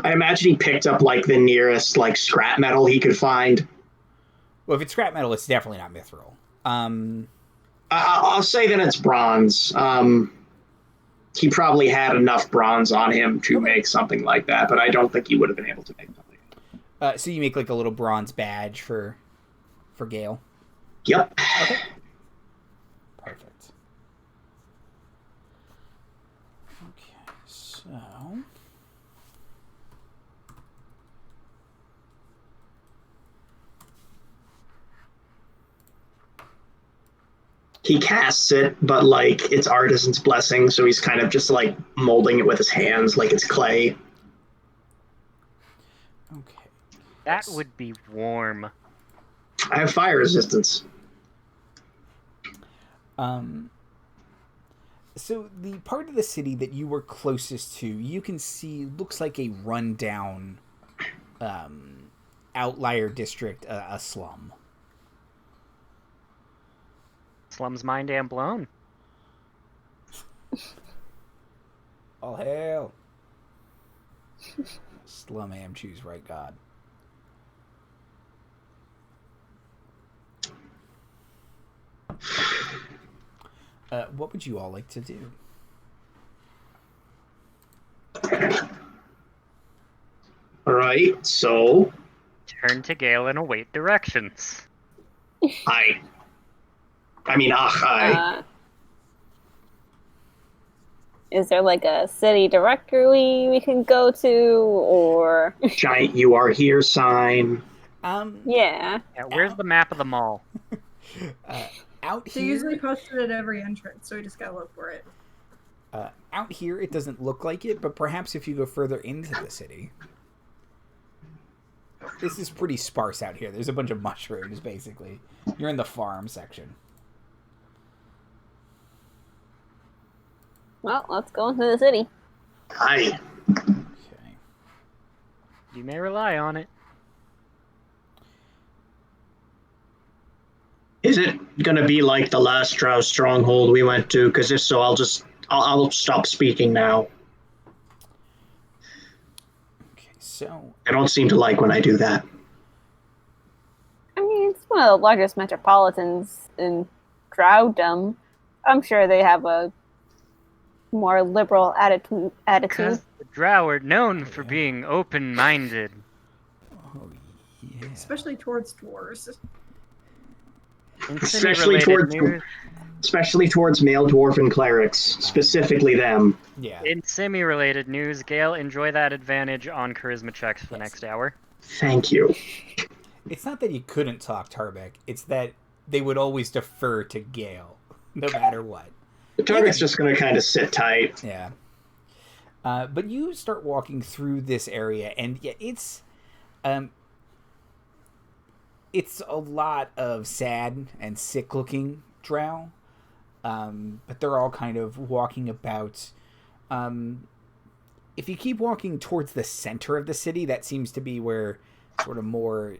I imagine he picked up like the nearest like scrap metal he could find. Well, if it's scrap metal, it's definitely not mithril. I'll say that it's bronze. He probably had enough bronze on him to make something like that, but I don't think he would have been able to make something. So you make like a little bronze badge for Gayle? Yep. Okay. Perfect. Okay, so... He casts it, but like it's artisan's blessing, so he's kind of just like molding it with his hands like it's clay. Okay. That would be warm. I have fire resistance. So the part of the city that you were closest to, you can see looks like a rundown outlier district, a slum. Slum's mind damn blown. All hail. Slum am choose right God. what would you all like to do? All right, so Turn to Gayle and await directions. I mean, I. Is there like a city directory we can go to, or Giant "You Are Here" sign. yeah? Yeah, where's the map of the mall? Out They here, usually post it at every entrance, so we just gotta look for it. out here, it doesn't look like it, but perhaps if you go further into the city. This is pretty sparse out here. There's a bunch of mushrooms, basically. You're in the farm section. Well, let's go into the city. I. Okay. You may rely on it. Is it gonna be like the last Drow stronghold we went to? Because if so, I'll stop speaking now. Okay, so I don't seem to like when I do that. I mean, it's one of the largest metropolitans in Drowdom. I'm sure they have a more liberal attitude. Because the Drow are known for being open-minded. oh yeah. Especially towards dwarves. In Especially semi-related towards news, especially towards male dwarven clerics, specifically them. Yeah. in semi-related news, Gayle, enjoy that advantage on charisma checks for the next hour. Thank you. It's not that you couldn't talk Tarbek. It's that they would always defer to Gale, no matter what. Tarbek's just gonna kind of sit tight. Yeah. But you start walking through this area, and yeah, it's a lot of sad and sick-looking drow. But they're all kind of walking about. If you keep walking towards the center of the city, that seems to be where sort of more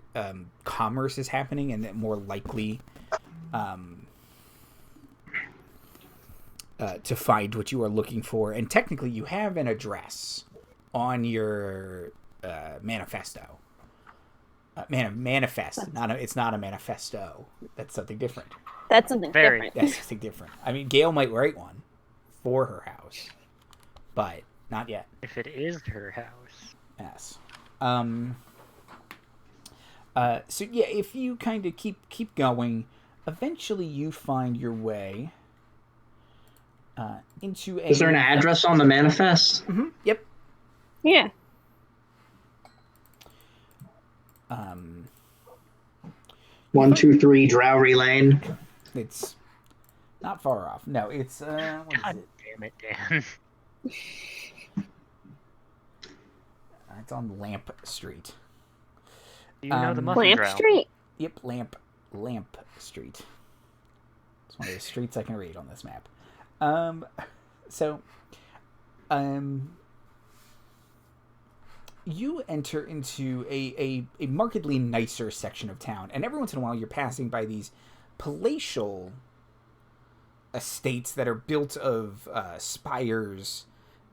commerce is happening, and that more likely to find what you are looking for. And technically, you have an address on your manifesto. Manifest. It's not a manifesto. That's something different. That's something Very. different. That's something different. I mean, Gale might write one for her house, but not yet. If it is her house. Yes. So yeah, if you kind of keep going, eventually you find your way into a. Is there an address on the manifest? Mm-hmm. Yep. Yeah. 123 Drowry Lane. It's not far off. No, it's what is God it? damn it, Dan. It's on Lamp Street. Do you know the Muffin Lamp Drow? Street. Yep, Lamp Street. It's one of the streets I can read on this map. You enter into a markedly nicer section of town, and every once in a while you're passing by these palatial estates that are built of spires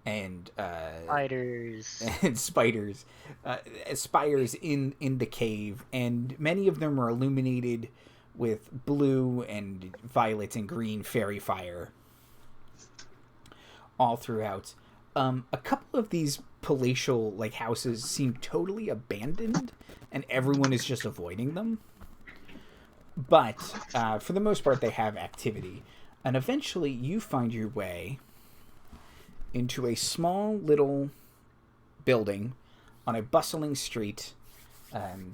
and Spiders. and spiders, spires in the cave, and many of them are illuminated with blue and violet and green fairy fire all throughout. A couple of these palatial houses seem totally abandoned, and everyone is just avoiding them. But for the most part, they have activity, and eventually you find your way into a small little building on a bustling street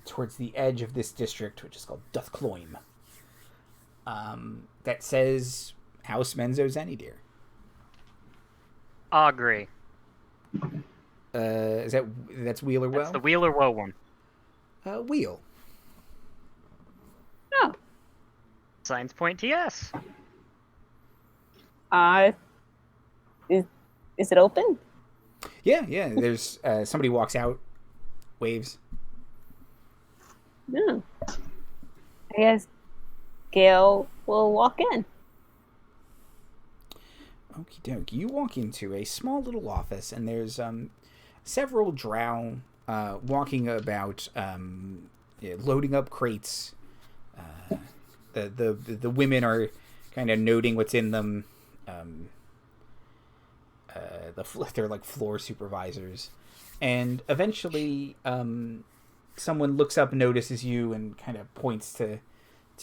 towards the edge of this district, which is called Duthcloim. That says House Menzo Zenidir. Augury. That's Wheel or Well? That's the Wheel or Woe one. Wheel. Oh. Signs point to yes. Is it open? Yeah. There's somebody walks out, waves. No. I guess Gayle will walk in. Okie doke. You walk into a small little office, and there's several drow walking about, loading up crates. The women are kind of noting what's in them, they're like floor supervisors, and eventually someone looks up, notices you, and kind of points to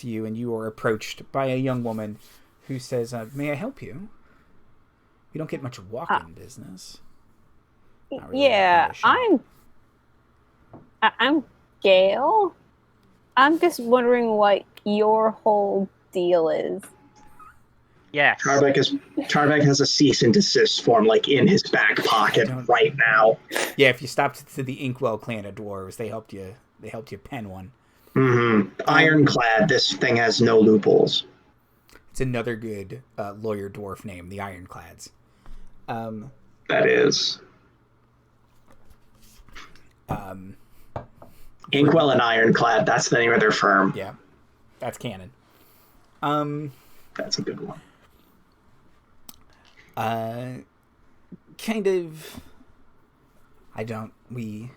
you, and you are approached by a young woman who says, "May I help you? We don't get much walk-in business." Not really Yeah, that kind of shop. I'm Gayle. I'm just wondering what your whole deal is. Yes. Tarbek has a cease and desist form like in his back pocket right now. Yeah, if you stopped to the Inkwell clan of dwarves, they helped you pen one. Mm-hmm. Ironclad. This thing has no loopholes. It's another good lawyer dwarf name, the Ironclads. That is. Inkwell and Ironclad. That's the name of their firm. Yeah, that's canon. That's a good one. Kind of. We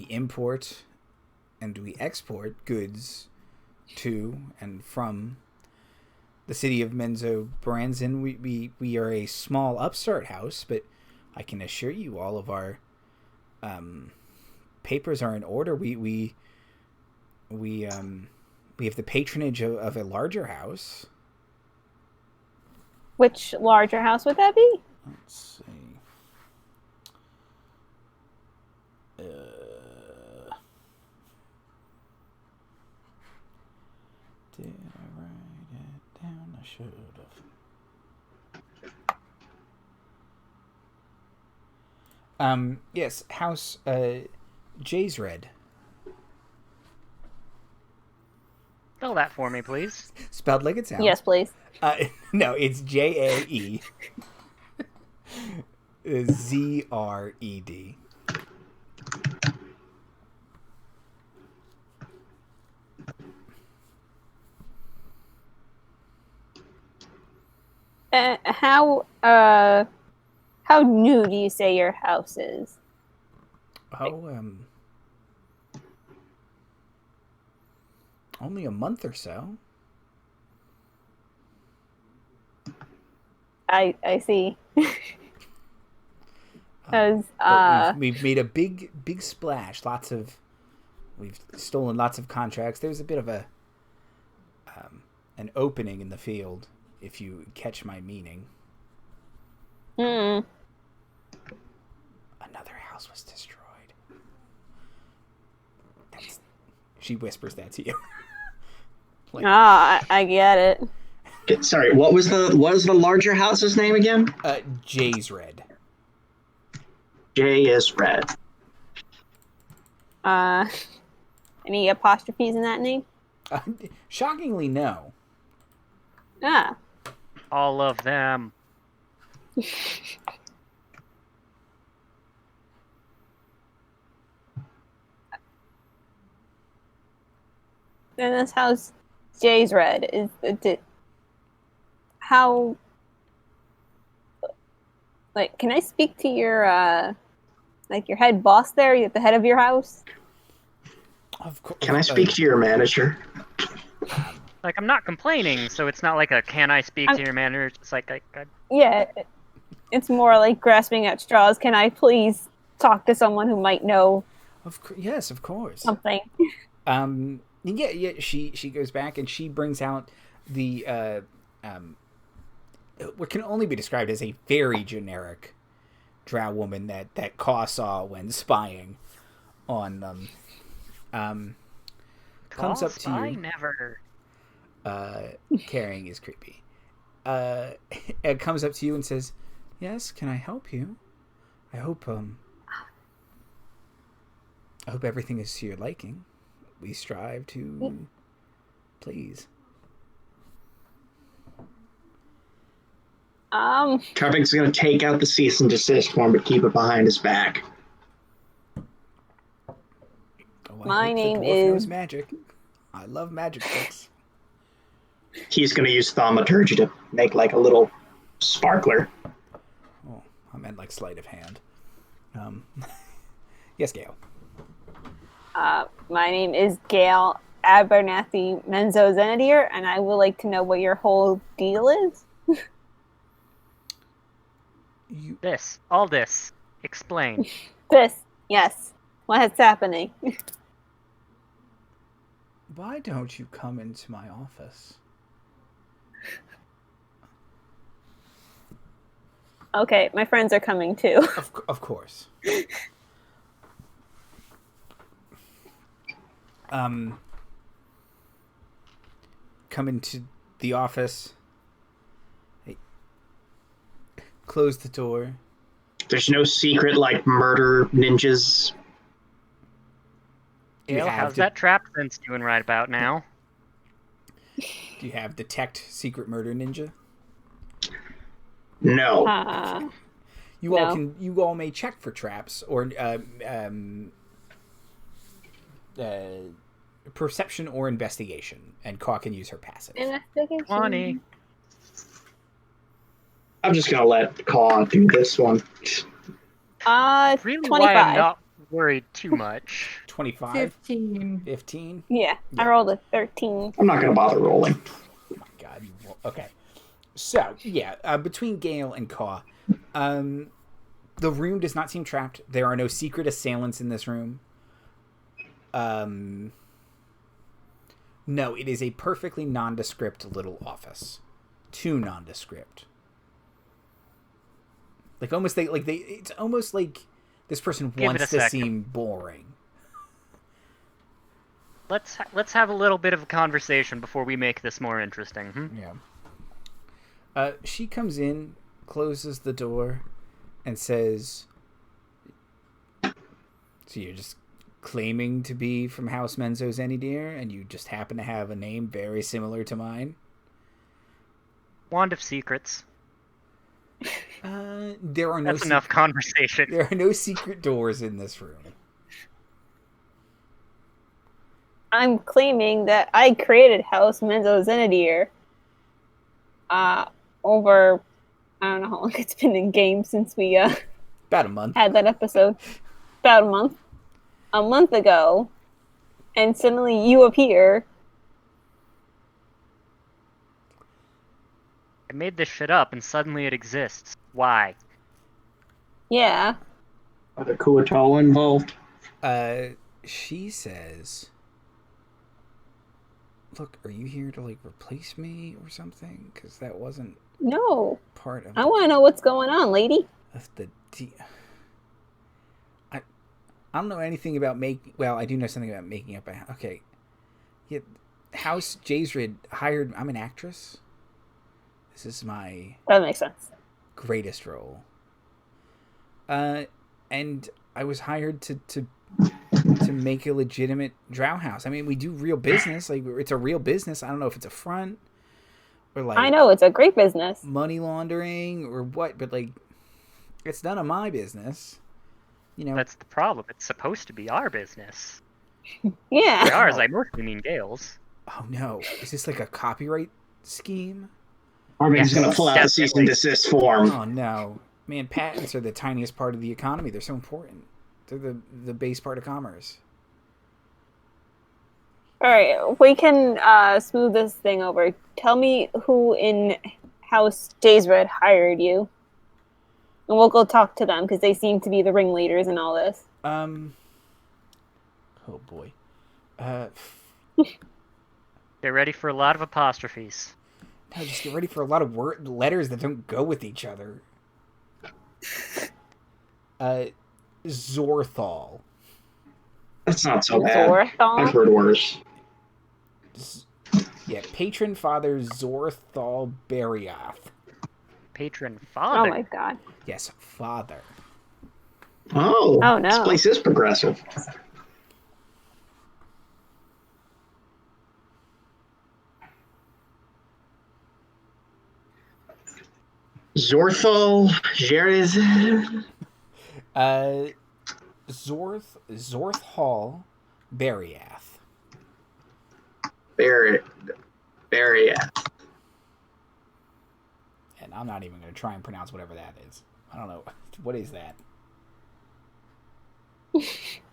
import and we export goods to and from the city of Menzo Branson. We are a small upstart house, but I can assure you all of our papers are in order. We have the patronage of a larger house. Which larger house would that be? Let's see. Did I write it down? I should have. Yes, House Jay's Red. Spell that for me, please. Spelled like it sounds. Yes, please. No, it's Jae Zred. How new do you say your house is? Only a month or so. I see. Because we've made a big splash. We've stolen lots of contracts. There's a bit of an opening in the field, if you catch my meaning. Hmm. Another house was destroyed. She whispers that to you. I get it. Sorry, what was the larger house's name again? Jay's Red. Jay is Red. Any apostrophes in that name? Shockingly, no. Ah. All of them. Then this house, Jay's Red, is how? Like, can I speak to your your head boss there? You're at the head of your house. Of course. Can I speak to your manager? Like, I'm not complaining, so it's not like a "can I speak to your manager?" It's like Yeah, it's more like grasping at straws. Can I please talk to someone who might know? Yes, of course. Something. Yeah. She goes back and she brings out the what can only be described as a very generic drow woman that Kaw saw when spying on them. Comes up to you. Never. Carrying is creepy. It comes up to you and says, "Yes, can I help you? I hope everything is to your liking. We strive to please." Tarbek's gonna take out the cease and desist form, but keep it behind his back. My name is knows magic. I love magic books. He's gonna use thaumaturgy to make like a little sparkler. Oh, I meant like sleight of hand. Yes, Gayle. My name is Gayle Abernathy Menzo Zenadier, and I would like to know what your whole deal is. All this. Explain. This, yes. What's happening? Why don't you come into my office? Okay, my friends are coming too. Of course. Come into the office. Hey. Close the door. There's no secret like murder ninjas. How's that trap sense doing right about now? Do you have detect secret murder ninja? No. You all may check for traps or perception or investigation, and Kaw can use her passive. Investigation. 20. I'm just gonna let Kaw do this one. Really 25. why I'm not worried too much. 25? 15. 15? Yeah, I rolled a 13. I'm not gonna bother rolling. Oh my god. Okay. So, yeah, between Gayle and Kaw, the room does not seem trapped. There are no secret assailants in this room. No, it is a perfectly nondescript little office. Too nondescript. Like almost it's almost like this person wants to seem boring. Let's have a little bit of a conversation before we make this more interesting. Yeah. She comes in, closes the door, and says, "So you're just claiming to be from House Menzo Zenidir, and you just happen to have a name very similar to mine?" Wand of Secrets. There are no. That's enough conversation. There are no secret doors in this room. I'm claiming that I created House Menzo Zenidir over, I don't know how long it's been in game since we about a month had that episode. About a month ago, and suddenly you appear. I made this shit up and suddenly it exists. Why? Yeah. Are the Kuatoa involved? She says, "Look, are you here to replace me or something? Because that wasn't No. part of. I want to know what's going on, lady. Of the I don't know anything about Well, I do know something about making up a. Okay, yeah, House Jazrid hired. I'm an actress. This is my. That makes sense. Greatest role. And I was hired to make a legitimate drow house. I mean, we do real business. It's a real business. I don't know if it's a front or I know it's a great business. money laundering or what, but it's none of my business. That's the problem. It's supposed to be our business. Yeah. By ours, I mostly mean Gale's. Oh no, is this like a copyright scheme? Armin's gonna pull out the cease and desist form. Oh no, man! Patents are the tiniest part of the economy. They're so important. They're the base part of commerce. All right, we can smooth this thing over. Tell me who in House Jazred hired you, and we'll go talk to them because they seem to be the ringleaders in all this. Oh boy. Get ready for a lot of apostrophes. No, just get ready for a lot of letters that don't go with each other. Zorthal. That's not so bad. Zorthal? I've heard worse. Yeah, patron father Zorthal Beriath. Patron father? Oh my god. Yes, father. Oh no. This place is progressive. Zorthal Jerez. Zorthal Beriath. Beriath. And I'm not even going to try and pronounce whatever that is. I don't know. What is that?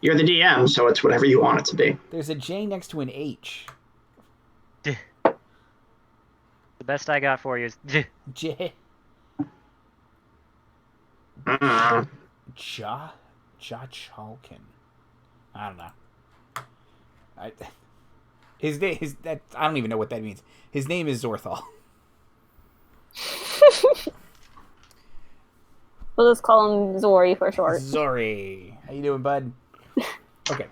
You're the DM, so it's whatever you want it to be. There's a J next to an H. The best I got for you is J. Chalkin. I don't know. His name is that. I don't even know what that means. His name is Zorthal. We'll just call him Zori for short. Zori, how you doing, bud? Okay.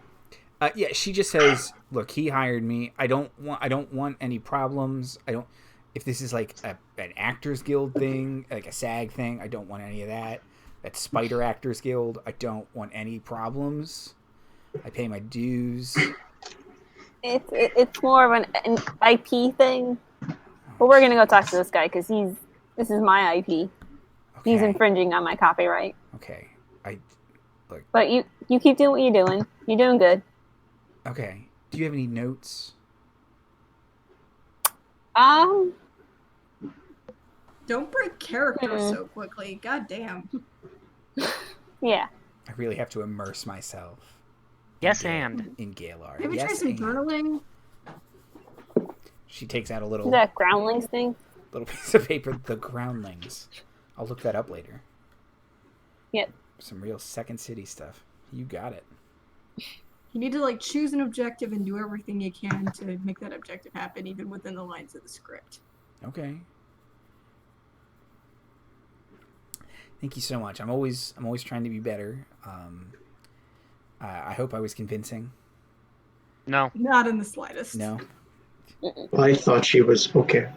Yeah, she just says, "Look, he hired me. I don't want any problems. I don't. If this is like an Actors Guild thing, like a SAG thing, I don't want any of that. That Spider Actors Guild, I don't want any problems. I pay my dues." It's more of an IP thing. But we're gonna go talk to this guy because this is my IP. Okay. He's infringing on my copyright. Okay. Look. But you keep doing what you're doing. You're doing good. Okay. Do you have any notes? Don't break character so quickly. God damn. Yeah. I really have to immerse myself. Yes, and in Gaylord. Maybe yes, try some journaling. She takes out a little Is that groundlings thing? little piece of paper. The groundlings. I'll look that up later. Yep. Some real Second City stuff. You got it. You need to like choose an objective and do everything you can to make that objective happen, even within the lines of the script. Okay. Thank you so much. I'm always trying to be better. I hope I was convincing. no. Not in the slightest. No. I thought she was okay.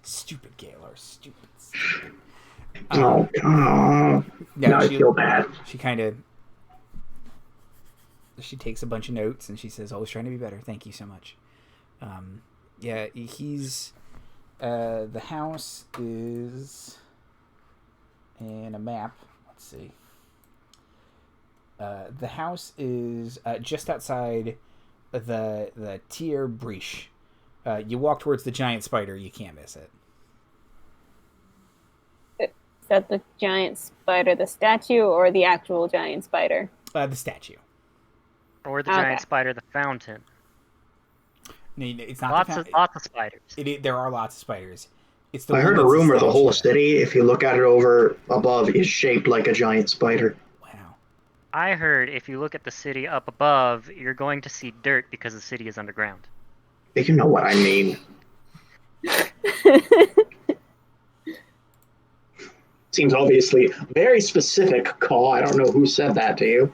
Stupid Gaylor. Stupid. No, now I feel bad. She takes a bunch of notes and she says, "Always trying to be better. Thank you so much." Yeah, he's the house is in a map. Let's see. The house is just outside the Tier Breach. You walk towards the giant spider, you can't miss it. Is that the giant spider, the statue, or the actual giant spider? The statue. Or the giant spider, the fountain. No, it's not Lots of spiders. There are lots of spiders. It's I heard a rumor the whole city, if you look at it over above, is shaped like a giant spider. Wow. I heard if you look at the city up above, you're going to see dirt because the city is underground. You know what I mean. Seems obviously very specific, Kaw. I don't know who said that to you.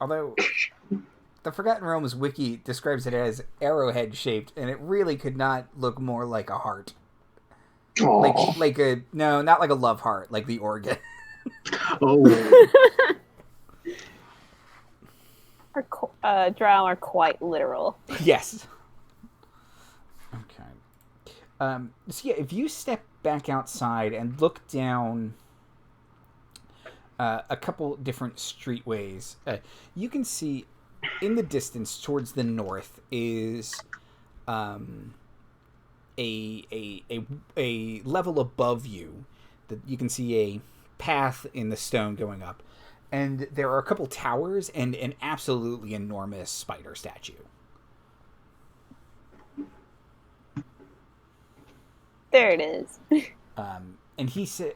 Although, the Forgotten Realms wiki describes it as arrowhead-shaped, and it really could not look more like a heart. Aww. Not like a love heart, like the organ. Oh. Our drow are quite literal. Yes. Okay. So yeah, if you step back outside and look down a couple different streetways, you can see in the distance towards the north is a level above you that you can see a path in the stone going up, and there are a couple towers and an absolutely enormous spider statue. There it is. And he said,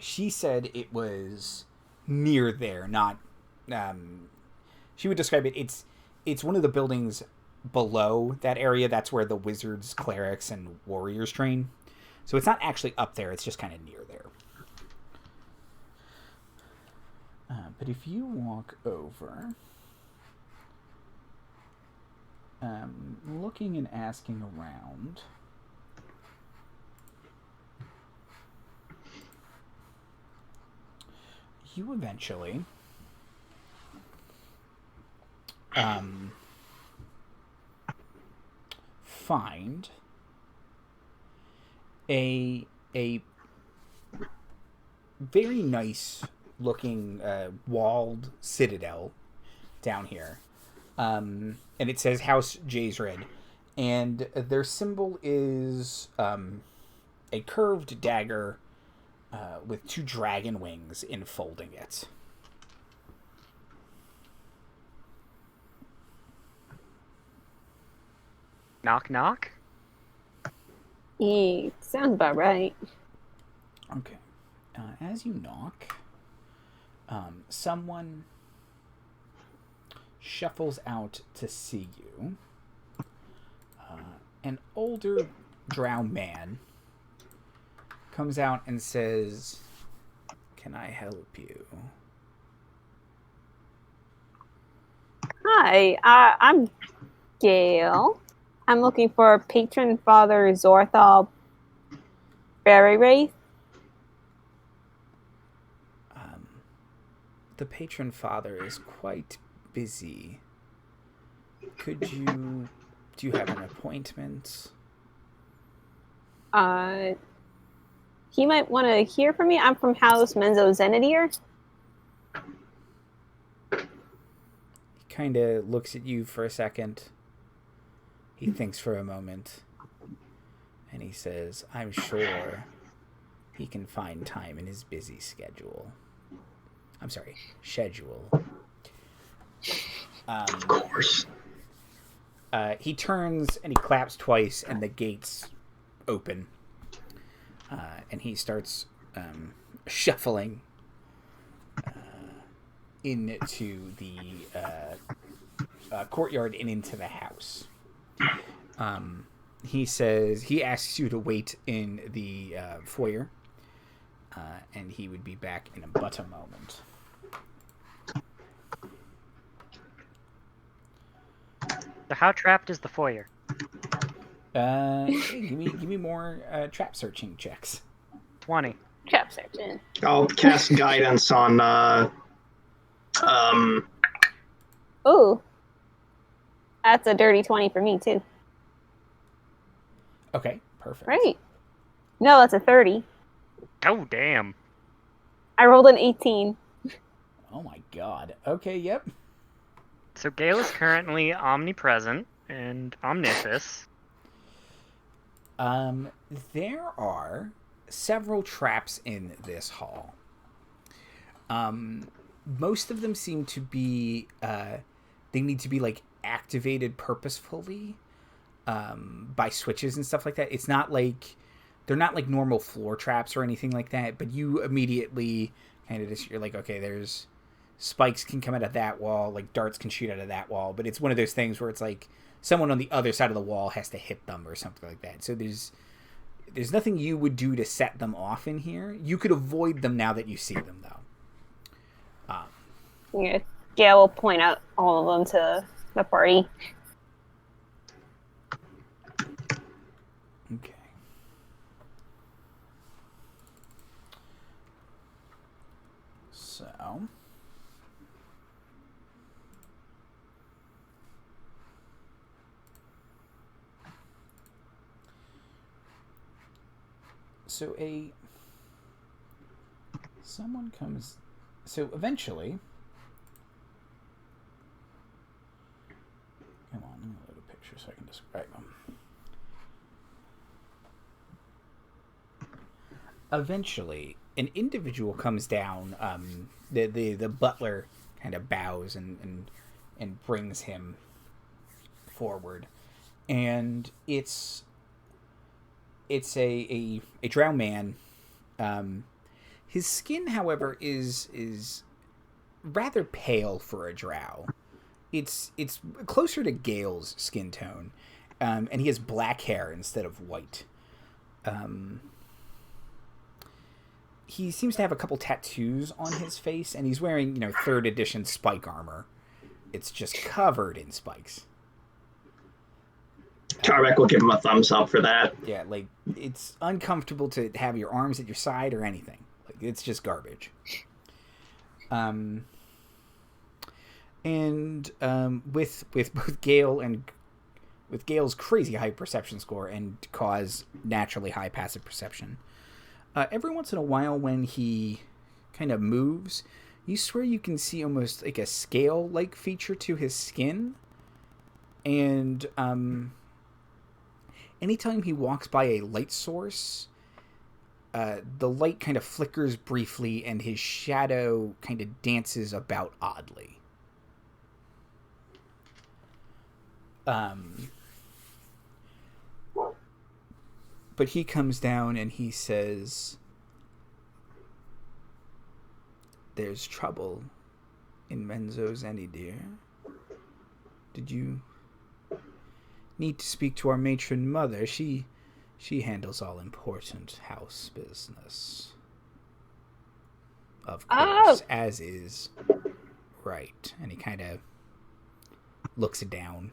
she said it was near there, not, she would describe it, it's one of the buildings below that area. That's where the wizards, clerics, and warriors train. So it's not actually up there, it's just kind of near there. But if you walk over, looking and asking around, you eventually find a very nice looking walled citadel down here, and it says House Jaysred, and their symbol is a curved dagger with two dragon wings enfolding it. Knock knock? Sounds about right. Okay. As you knock, someone shuffles out to see you. An older drow man comes out and says, "Can I help you?" Hi, I'm Gayle. I'm looking for Patron Father Zorthal Berry. The patron father is quite busy. Do you have an appointment? He might want to hear from me. I'm from House Menzo Zenadier. He kind of looks at you for a second. He thinks for a moment. And he says, "I'm sure he can find time in his busy schedule." I'm sorry, schedule. Of course. He turns and he claps twice, and the gates open. And he starts shuffling into the courtyard and into the house. He asks you to wait in the foyer, and he would be back in but a moment. So how trapped is the foyer? Hey, give me more trap searching checks. 20. Trap searching. I'll cast guidance on. Ooh. That's a dirty 20 for me, too. Okay, perfect. Right. No, that's a 30. Oh, damn. I rolled an 18. Oh my god. Okay, yep. So Gale is currently omnipresent and omniscious. There are several traps in this hall. Most of them seem to be, they need to be, like, activated purposefully, by switches and stuff like that. It's not like, they're not like normal floor traps or anything like that, but you immediately kind of just, you're like, okay, there's spikes can come out of that wall, like darts can shoot out of that wall, but it's one of those things where it's like someone on the other side of the wall has to hit them or something like that. So there's nothing you would do to set them off in here. You could avoid them now that you see them, though. Yeah, Gail will point out all of them to the party. Okay. So someone comes. So eventually, come on, let me load a picture so I can describe them. Eventually, an individual comes down. The butler kind of bows and brings him forward, and it's a drow man. His skin, however, is rather pale for a drow. It's closer to Gale's skin tone, and he has black hair instead of white. He seems to have a couple tattoos on his face, and he's wearing, 3rd edition spike armor. It's just covered in spikes. Tarbek will give him a thumbs up for that. Yeah, like, it's uncomfortable to have your arms at your side or anything. Like, it's just garbage. And with both Gayle and with Gale's crazy high perception score and Kaw's naturally high passive perception, every once in a while when he kind of moves, you swear you can see almost like a scale-like feature to his skin. And anytime he walks by a light source, the light kind of flickers briefly and his shadow kind of dances about oddly. But he comes down and he says, there's trouble in Menzo Zenidir. Did you need to speak to our matron mother? She handles all important house business. Of course, as is right. And he kind of looks down.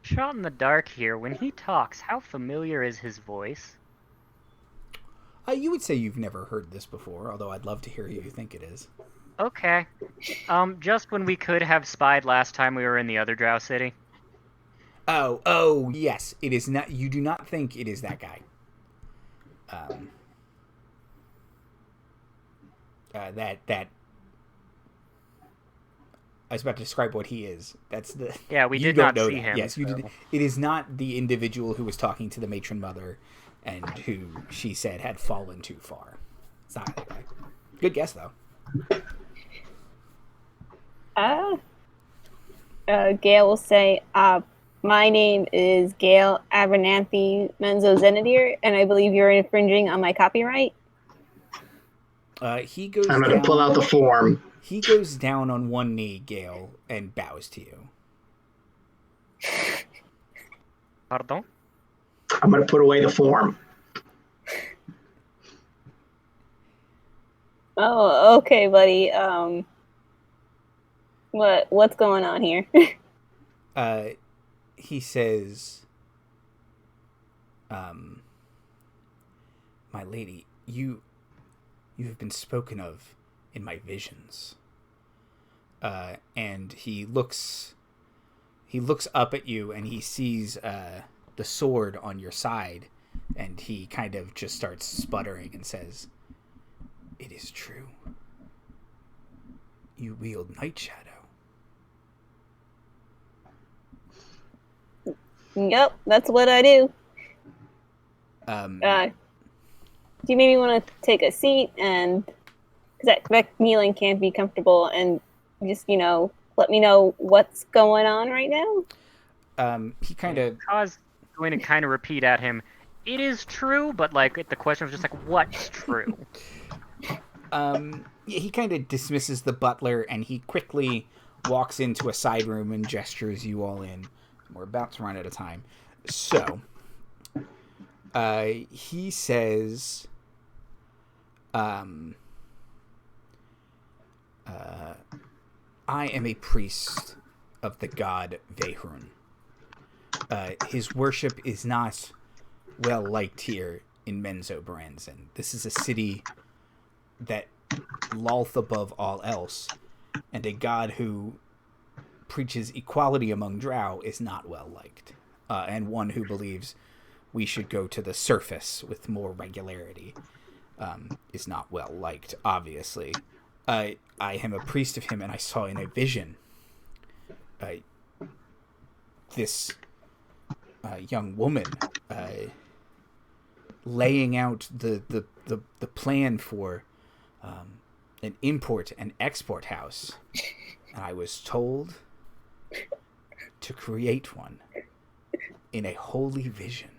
Shot in the dark here. When he talks, how familiar is his voice? You would say you've never heard this before, although I'd love to hear who you think it is. Okay. Just when we could have spied last time we were in the other Drow city. Oh, yes. It is not. You do not think it is that guy. That. I was about to describe what he is. That's the. Yeah, we you did don't not know see that. him. Yes, you did. It is not the individual who was talking to the matron mother, and who she said had fallen too far. It's not that guy. Good guess though. Gayle will say, my name is Gayle Abernathy Menzo Zenidir, and I believe you're infringing on my copyright. He goes. I'm going to pull out the form. He goes down on one knee, Gayle, and bows to you. Pardon? I'm going to put away the form. Oh, okay, buddy. What's going on here? He says, my lady, you have been spoken of in my visions. And he looks up at you, and he sees the sword on your side, and he kind of just starts sputtering and says, "It is true. You wield Night Shadow." Yep, that's what I do. Do you maybe want to take a seat, and because that kneeling can't be comfortable, and just let me know what's going on right now? He kind of. Kaw's going to kind of repeat at him. It is true, but the question was just what's true? He kind of dismisses the butler, and he quickly walks into a side room and gestures you all in. We're about to run out of time. So, he says, I am a priest of the god Vehun. His worship is not well liked here in Menzo Branson. This is a city that loth above all else, and a god who preaches equality among drow is not well liked, and one who believes we should go to the surface with more regularity is not well liked, obviously. I am a priest of him, and I saw in a vision this young woman laying out the plan for an import and export house, and I was told to create one in a holy vision.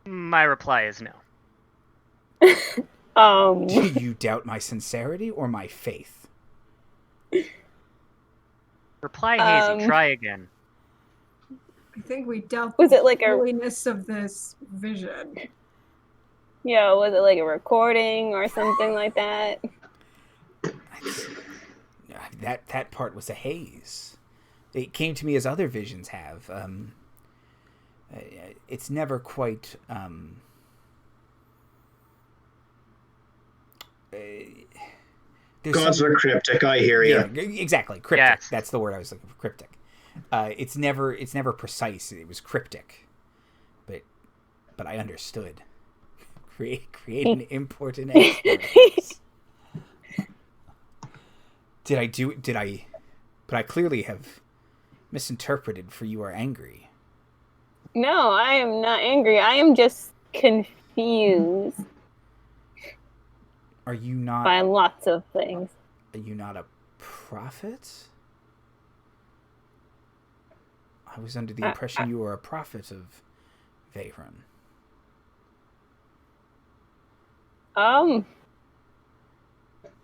My reply is no. Do you doubt my sincerity or my faith? Reply hazy. Try again. I think we doubt Was the it like a holiness of this vision. Yeah, was it like a recording or something like that? That part was a haze. It came to me as other visions have. It's never quite. Gods are cryptic. I hear you. Yeah, exactly. Cryptic. Yes. That's the word I was looking for. Cryptic. It's never precise. It was cryptic, but I understood. Create an import and export. But I clearly have misinterpreted, for you are angry. No, I am not angry. I am just confused Are you not? by lots of things. Are you not a prophet? I was under the impression you were a prophet of Veyron?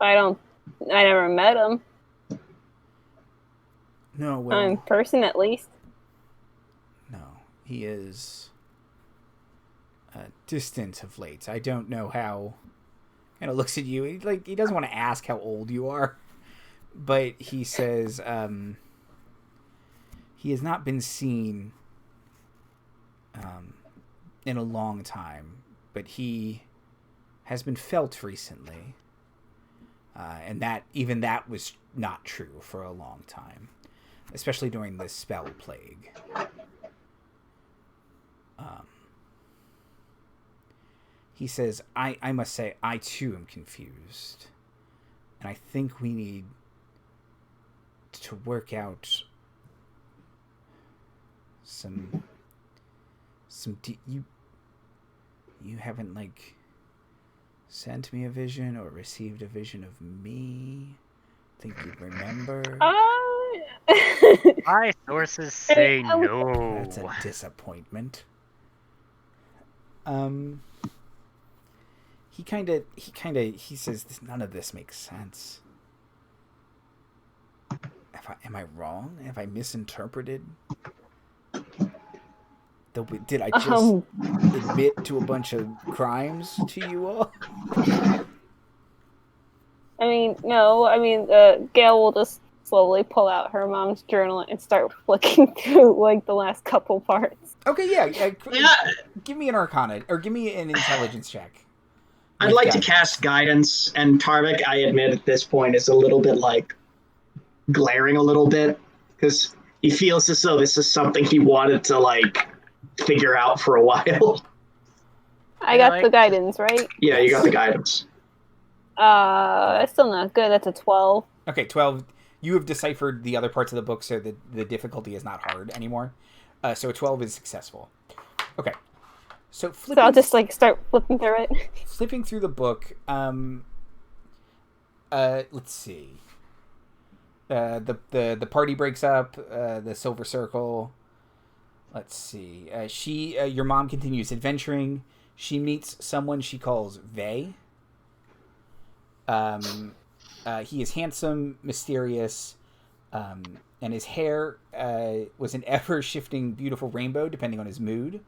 I never met him. No, well, In person, at least. no, he is distant of late. I don't know how. Kind of looks at you. He doesn't want to ask how old you are, but he says he has not been seen in a long time, but he has been felt recently, and that was not true for a long time, especially during the spell plague. He says, I must say, I too am confused. And I think we need to work out you haven't, sent me a vision or received a vision of me? Think you remember? My sources say no. That's a disappointment. He says none of this makes sense. Am I wrong? Have I misinterpreted? Did I just admit to a bunch of crimes to you all? I mean, no. I mean, Gayle will just slowly pull out her mom's journal and start flicking through, the last couple parts. Okay, yeah. Give me an Arcana, or give me an Intelligence check. I'd like to cast Guidance, and Tarbek, I admit at this point, is a little bit, glaring a little bit, because he feels as though this is something he wanted to, figure out for a while. I got the guidance, right? Yeah, you got the Guidance. That's still not good. That's a 12. Okay, 12. You have deciphered the other parts of the book, so the difficulty is not hard anymore. So a 12 is successful. Okay. So I'll just start flipping through it. Flipping through the book, let's see. The party breaks up, the Silver Circle. Let's see. Your mom continues adventuring. She meets someone she calls Vey. He is handsome, mysterious, and his hair was an ever-shifting, beautiful rainbow, depending on his mood.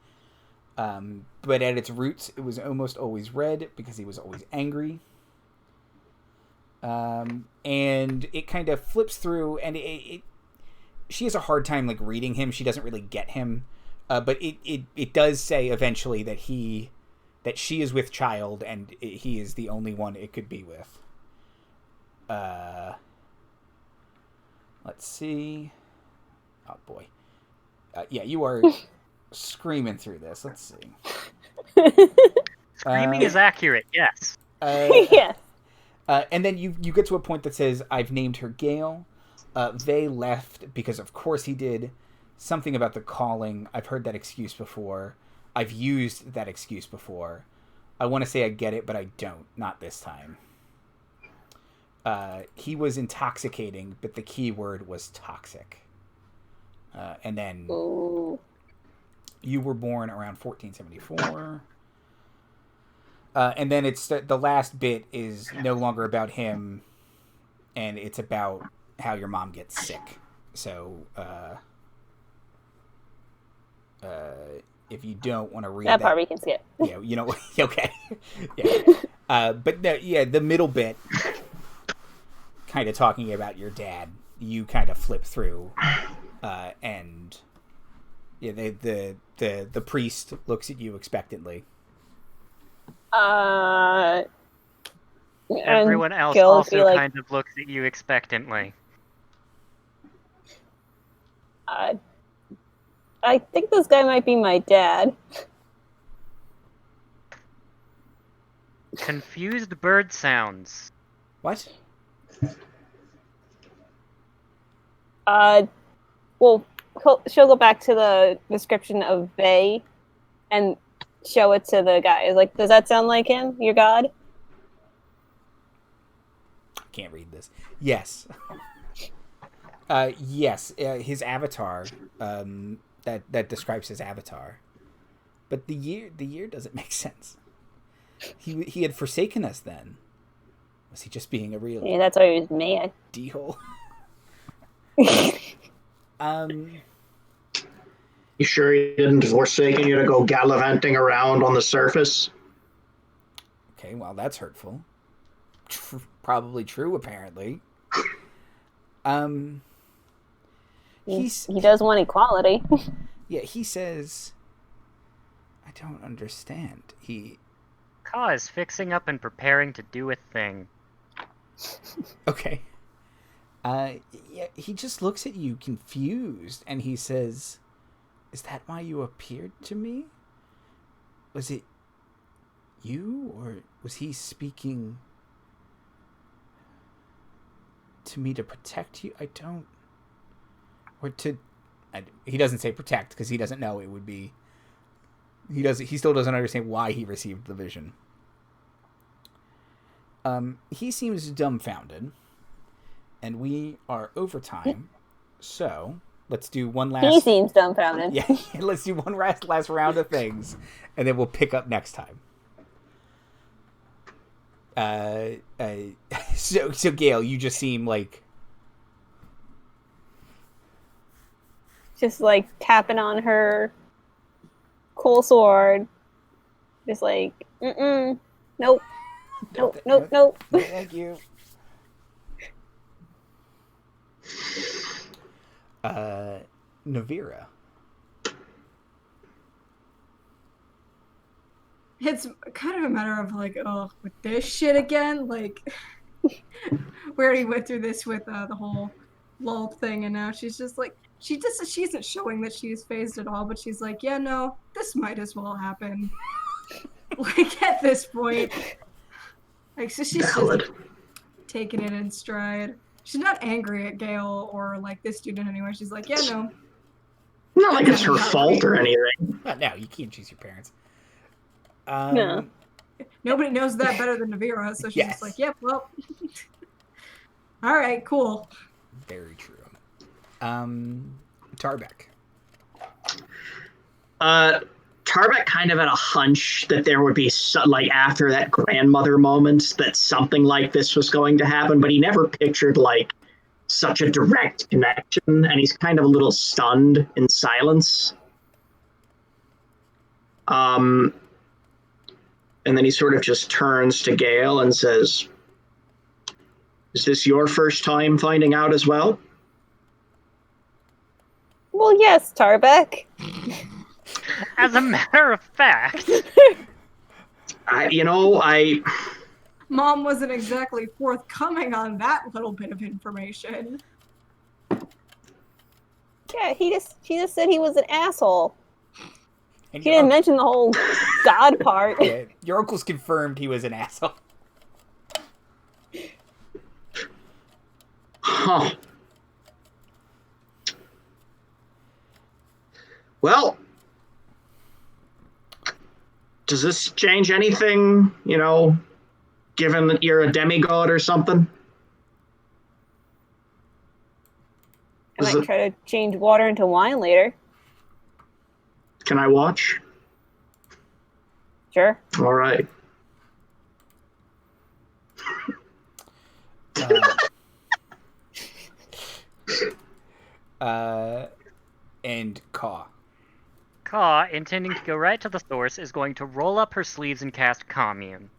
But at its roots, it was almost always red because he was always angry. And it kind of flips through, and she has a hard time reading him. She doesn't really get him. But it does say eventually that she is with child, and he is the only one it could be with. Let's see. Oh boy. Yeah, you are screaming through this. Let's see. Screaming is accurate, yes. Yes. And then you get to a point that says, I've named her Gayle. They left because, of course, he did something about the calling. I've heard that excuse before. I've used that excuse before. I want to say I get it, but I don't. Not this time. He was intoxicating, but the key word was toxic. And then you were born around 1474. And then it's the last bit is no longer about him, and it's about how your mom gets sick. So, if you don't want to read that part, we can skip. Yeah, okay. Yeah. But no, yeah, the middle bit, kind of talking about your dad, you kind of flip through, and yeah, the priest looks at you expectantly. Everyone else also kind of looks at you expectantly. I think this guy might be my dad. Confused bird sounds. What? Well, she'll go back to the description of Vey and show it to the guy. Does that sound like him, your god? I can't read this. Yes. Yes, his avatar, that describes his avatar. But the year doesn't make sense. He had forsaken us then. Was he just being a real Yeah, that's why he was mad. d-hole? You sure he didn't forsake you to go gallivanting around on the surface? Okay, well, that's hurtful. Probably true, apparently. He does want equality. Yeah, he says, I don't understand. Kaw is fixing up and preparing to do a thing. Okay. Yeah, he just looks at you confused, and he says, is that why you appeared to me? Was it you, or was he speaking to me to protect you? I don't... Or to... he doesn't say protect, because he doesn't know it would be... He still doesn't understand why he received the vision. He seems dumbfounded, and we are over time, so let's do one last... He seems dumbfounded. Yeah, let's do one last round of things, and then we'll pick up next time. So Gayle, you just seem like... Just like tapping on her cool sword. Just like, nope. Nope. No, thank you. Navira. It's kind of a matter of like, oh, with this shit again? Like, we already went through this with the whole lull thing, and now she's just like, she isn't showing that she's phased at all, but she's like, yeah, no, this might as well happen. Like, at this point. Like, so she's just taking it in stride. She's not angry at Gayle or, like, this student anyway. She's like, yeah, no. Not like it's her fault or anything. No, you can't choose your parents. No. Nobody knows that better than Navira, so she's just like, yep, well. All right, cool. Very true. Tarbek. Tarbek kind of had a hunch that there would be, like, after that grandmother moment, that something like this was going to happen, but he never pictured, like, such a direct connection, and he's kind of a little stunned in silence. And then he sort of just turns to Gayle and says, is this your first time finding out as well? Well, yes, Tarbek. As a matter of fact. Mom wasn't exactly forthcoming on that little bit of information. Yeah, she just said he was an asshole. He didn't mention the whole God part. Yeah, your uncle's confirmed he was an asshole. Huh. Well, does this change anything, given that you're a demigod or something? I might try to change water into wine later. Can I watch? Sure. All right. And Kaw. Kaw, intending to go right to the source, is going to roll up her sleeves and cast Commune.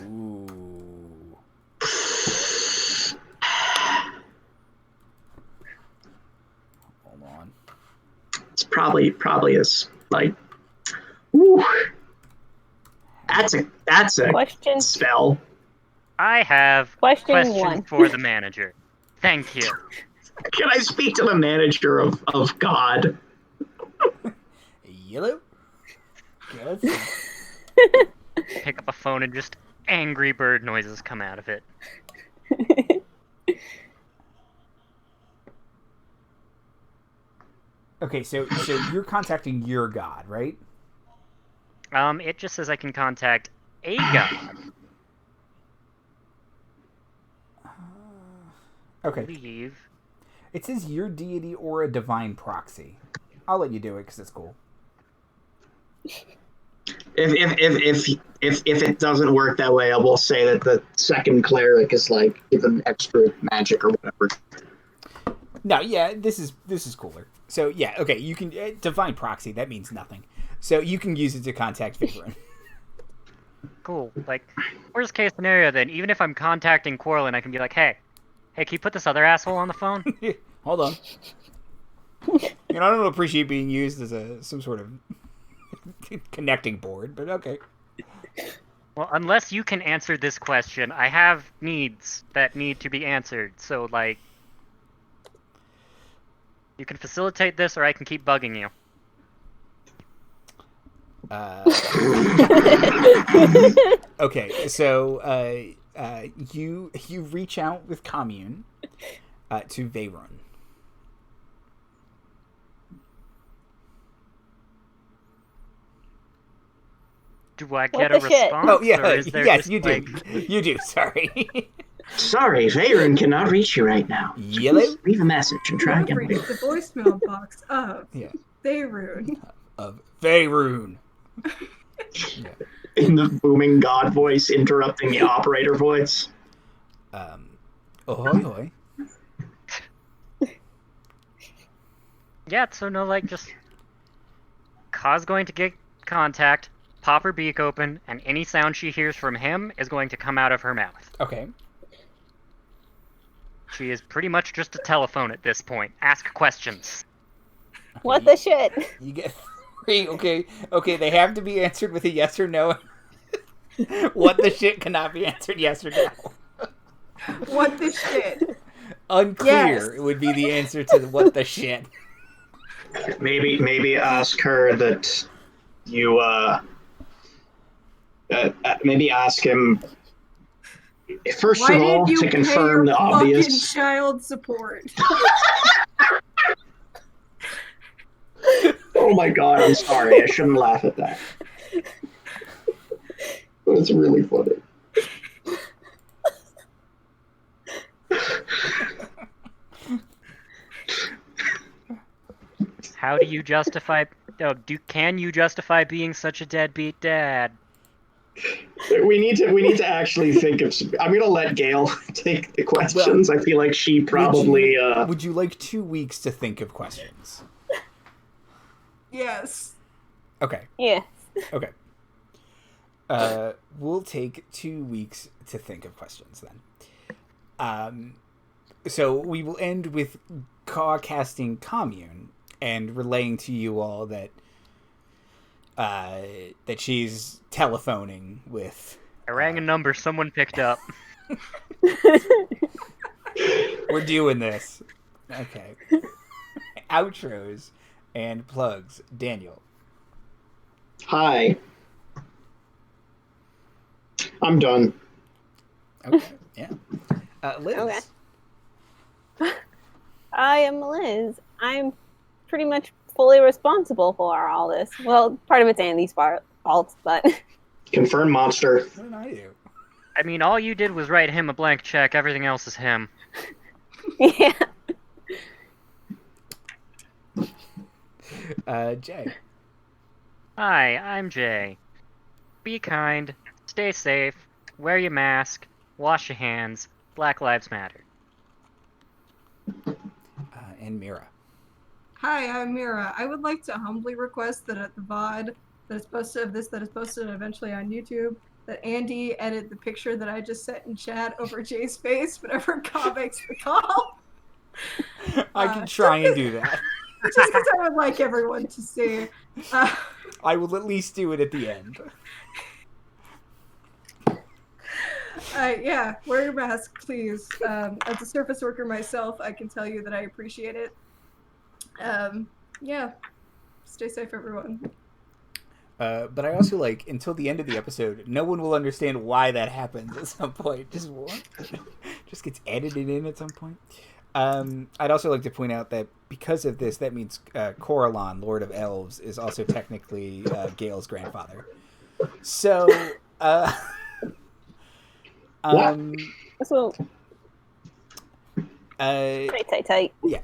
Ooh. Hold on. It's probably is like, ooh. That's a Question. spell. I have Question one. for the manager. Thank you. Can I speak to the manager of God? Yellow? Okay, let's see. Pick up a phone and just angry bird noises come out of it. Okay, so you're contacting your god, right? It just says I can contact a god. Okay. Leave. It says your deity or a divine proxy. I'll let you do it because it's cool. If it doesn't work that way, I will say that the second cleric is like given extra magic or whatever. No, yeah, this is cooler. So yeah, okay, you can divine proxy. That means nothing. So you can use it to contact Favorun. Cool. Like, worst case scenario, then, even if I'm contacting Quarlin, I can be like, hey, can you put this other asshole on the phone? Hold on. I don't appreciate being used as some sort of connecting board, but okay. Well, unless you can answer this question, I have needs that need to be answered. So, like, you can facilitate this, or I can keep bugging you. Okay, so you reach out with commune to Veyron. Do I get a response? Oh yeah, or is there yes, just, you do. like... You do. Sorry. Sorry, Veyron cannot reach you right now. Yellow? Please leave a message and try again Read later. the voicemail box of Yeah. Veyron. Of Veyron. Yeah. In the booming god voice, interrupting the operator voice. Ahoy hoy. Yeah, so no, like, just... Kaw's going to get contact, pop her beak open, and any sound she hears from him is going to come out of her mouth. Okay. She is pretty much just a telephone at this point. Ask questions. What the shit? You get 3. Okay, they have to be answered with a yes or no. What the shit cannot be answered yes or no. What the shit? Unclear Yes. would be the answer to what the shit. Maybe ask her that you maybe ask him first Why of all did you to pay confirm your the fucking obvious. child support? Oh my god, I'm sorry. I shouldn't laugh at that. But it's really funny. How do you justify... Oh, can you justify being such a deadbeat dad? We need to actually think of some, I'm gonna let Gayle take the questions. I feel like she probably Would you like 2 weeks to think of questions? Yes. Okay. Yes. Okay. We'll take 2 weeks to think of questions then. So we will end with Kaw casting commune and relaying to you all that that she's telephoning with. I rang a number someone picked up. We're doing this. Okay. Outros and plugs. Daniel. Hi. I'm done. Okay. Yeah. Liz. Okay. I am Liz. I'm pretty much fully responsible for all this. Well, part of it's Andy's fault, but... Confirm monster. What did I do? I mean, all you did was write him a blank check. Everything else is him. Yeah. Jay. Hi, I'm Jay. Be kind, stay safe, wear your mask, wash your hands, Black Lives Matter. And Mira. Hi, I'm Mira. I would like to humbly request that at the VOD that is posted eventually on YouTube, that Andy edit the picture that I just set in chat over Jay's face whenever Kaw makes the call. I can try and do that. Just because I would like everyone to see. I will at least do it at the end. Yeah, wear your mask, please. As a surface worker myself, I can tell you that I appreciate it. Yeah, stay safe, everyone. But I also like, until the end of the episode, no one will understand why that happens at some point. Just what? Just gets edited in at some point. I'd also like to point out that because of this, that means Coralon, Lord of Elves, is also technically Gale's grandfather. So, So, tight. Yeah.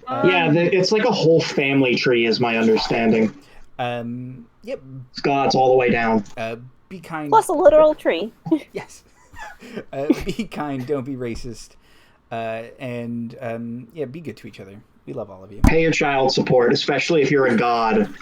Yeah, it's like a whole family tree, is my understanding. Yep. Gods all the way down. Be kind. Plus a literal tree. Yes. Be kind. Don't be racist. And yeah, be good to each other. We love all of you. Pay your child support, especially if you're a god.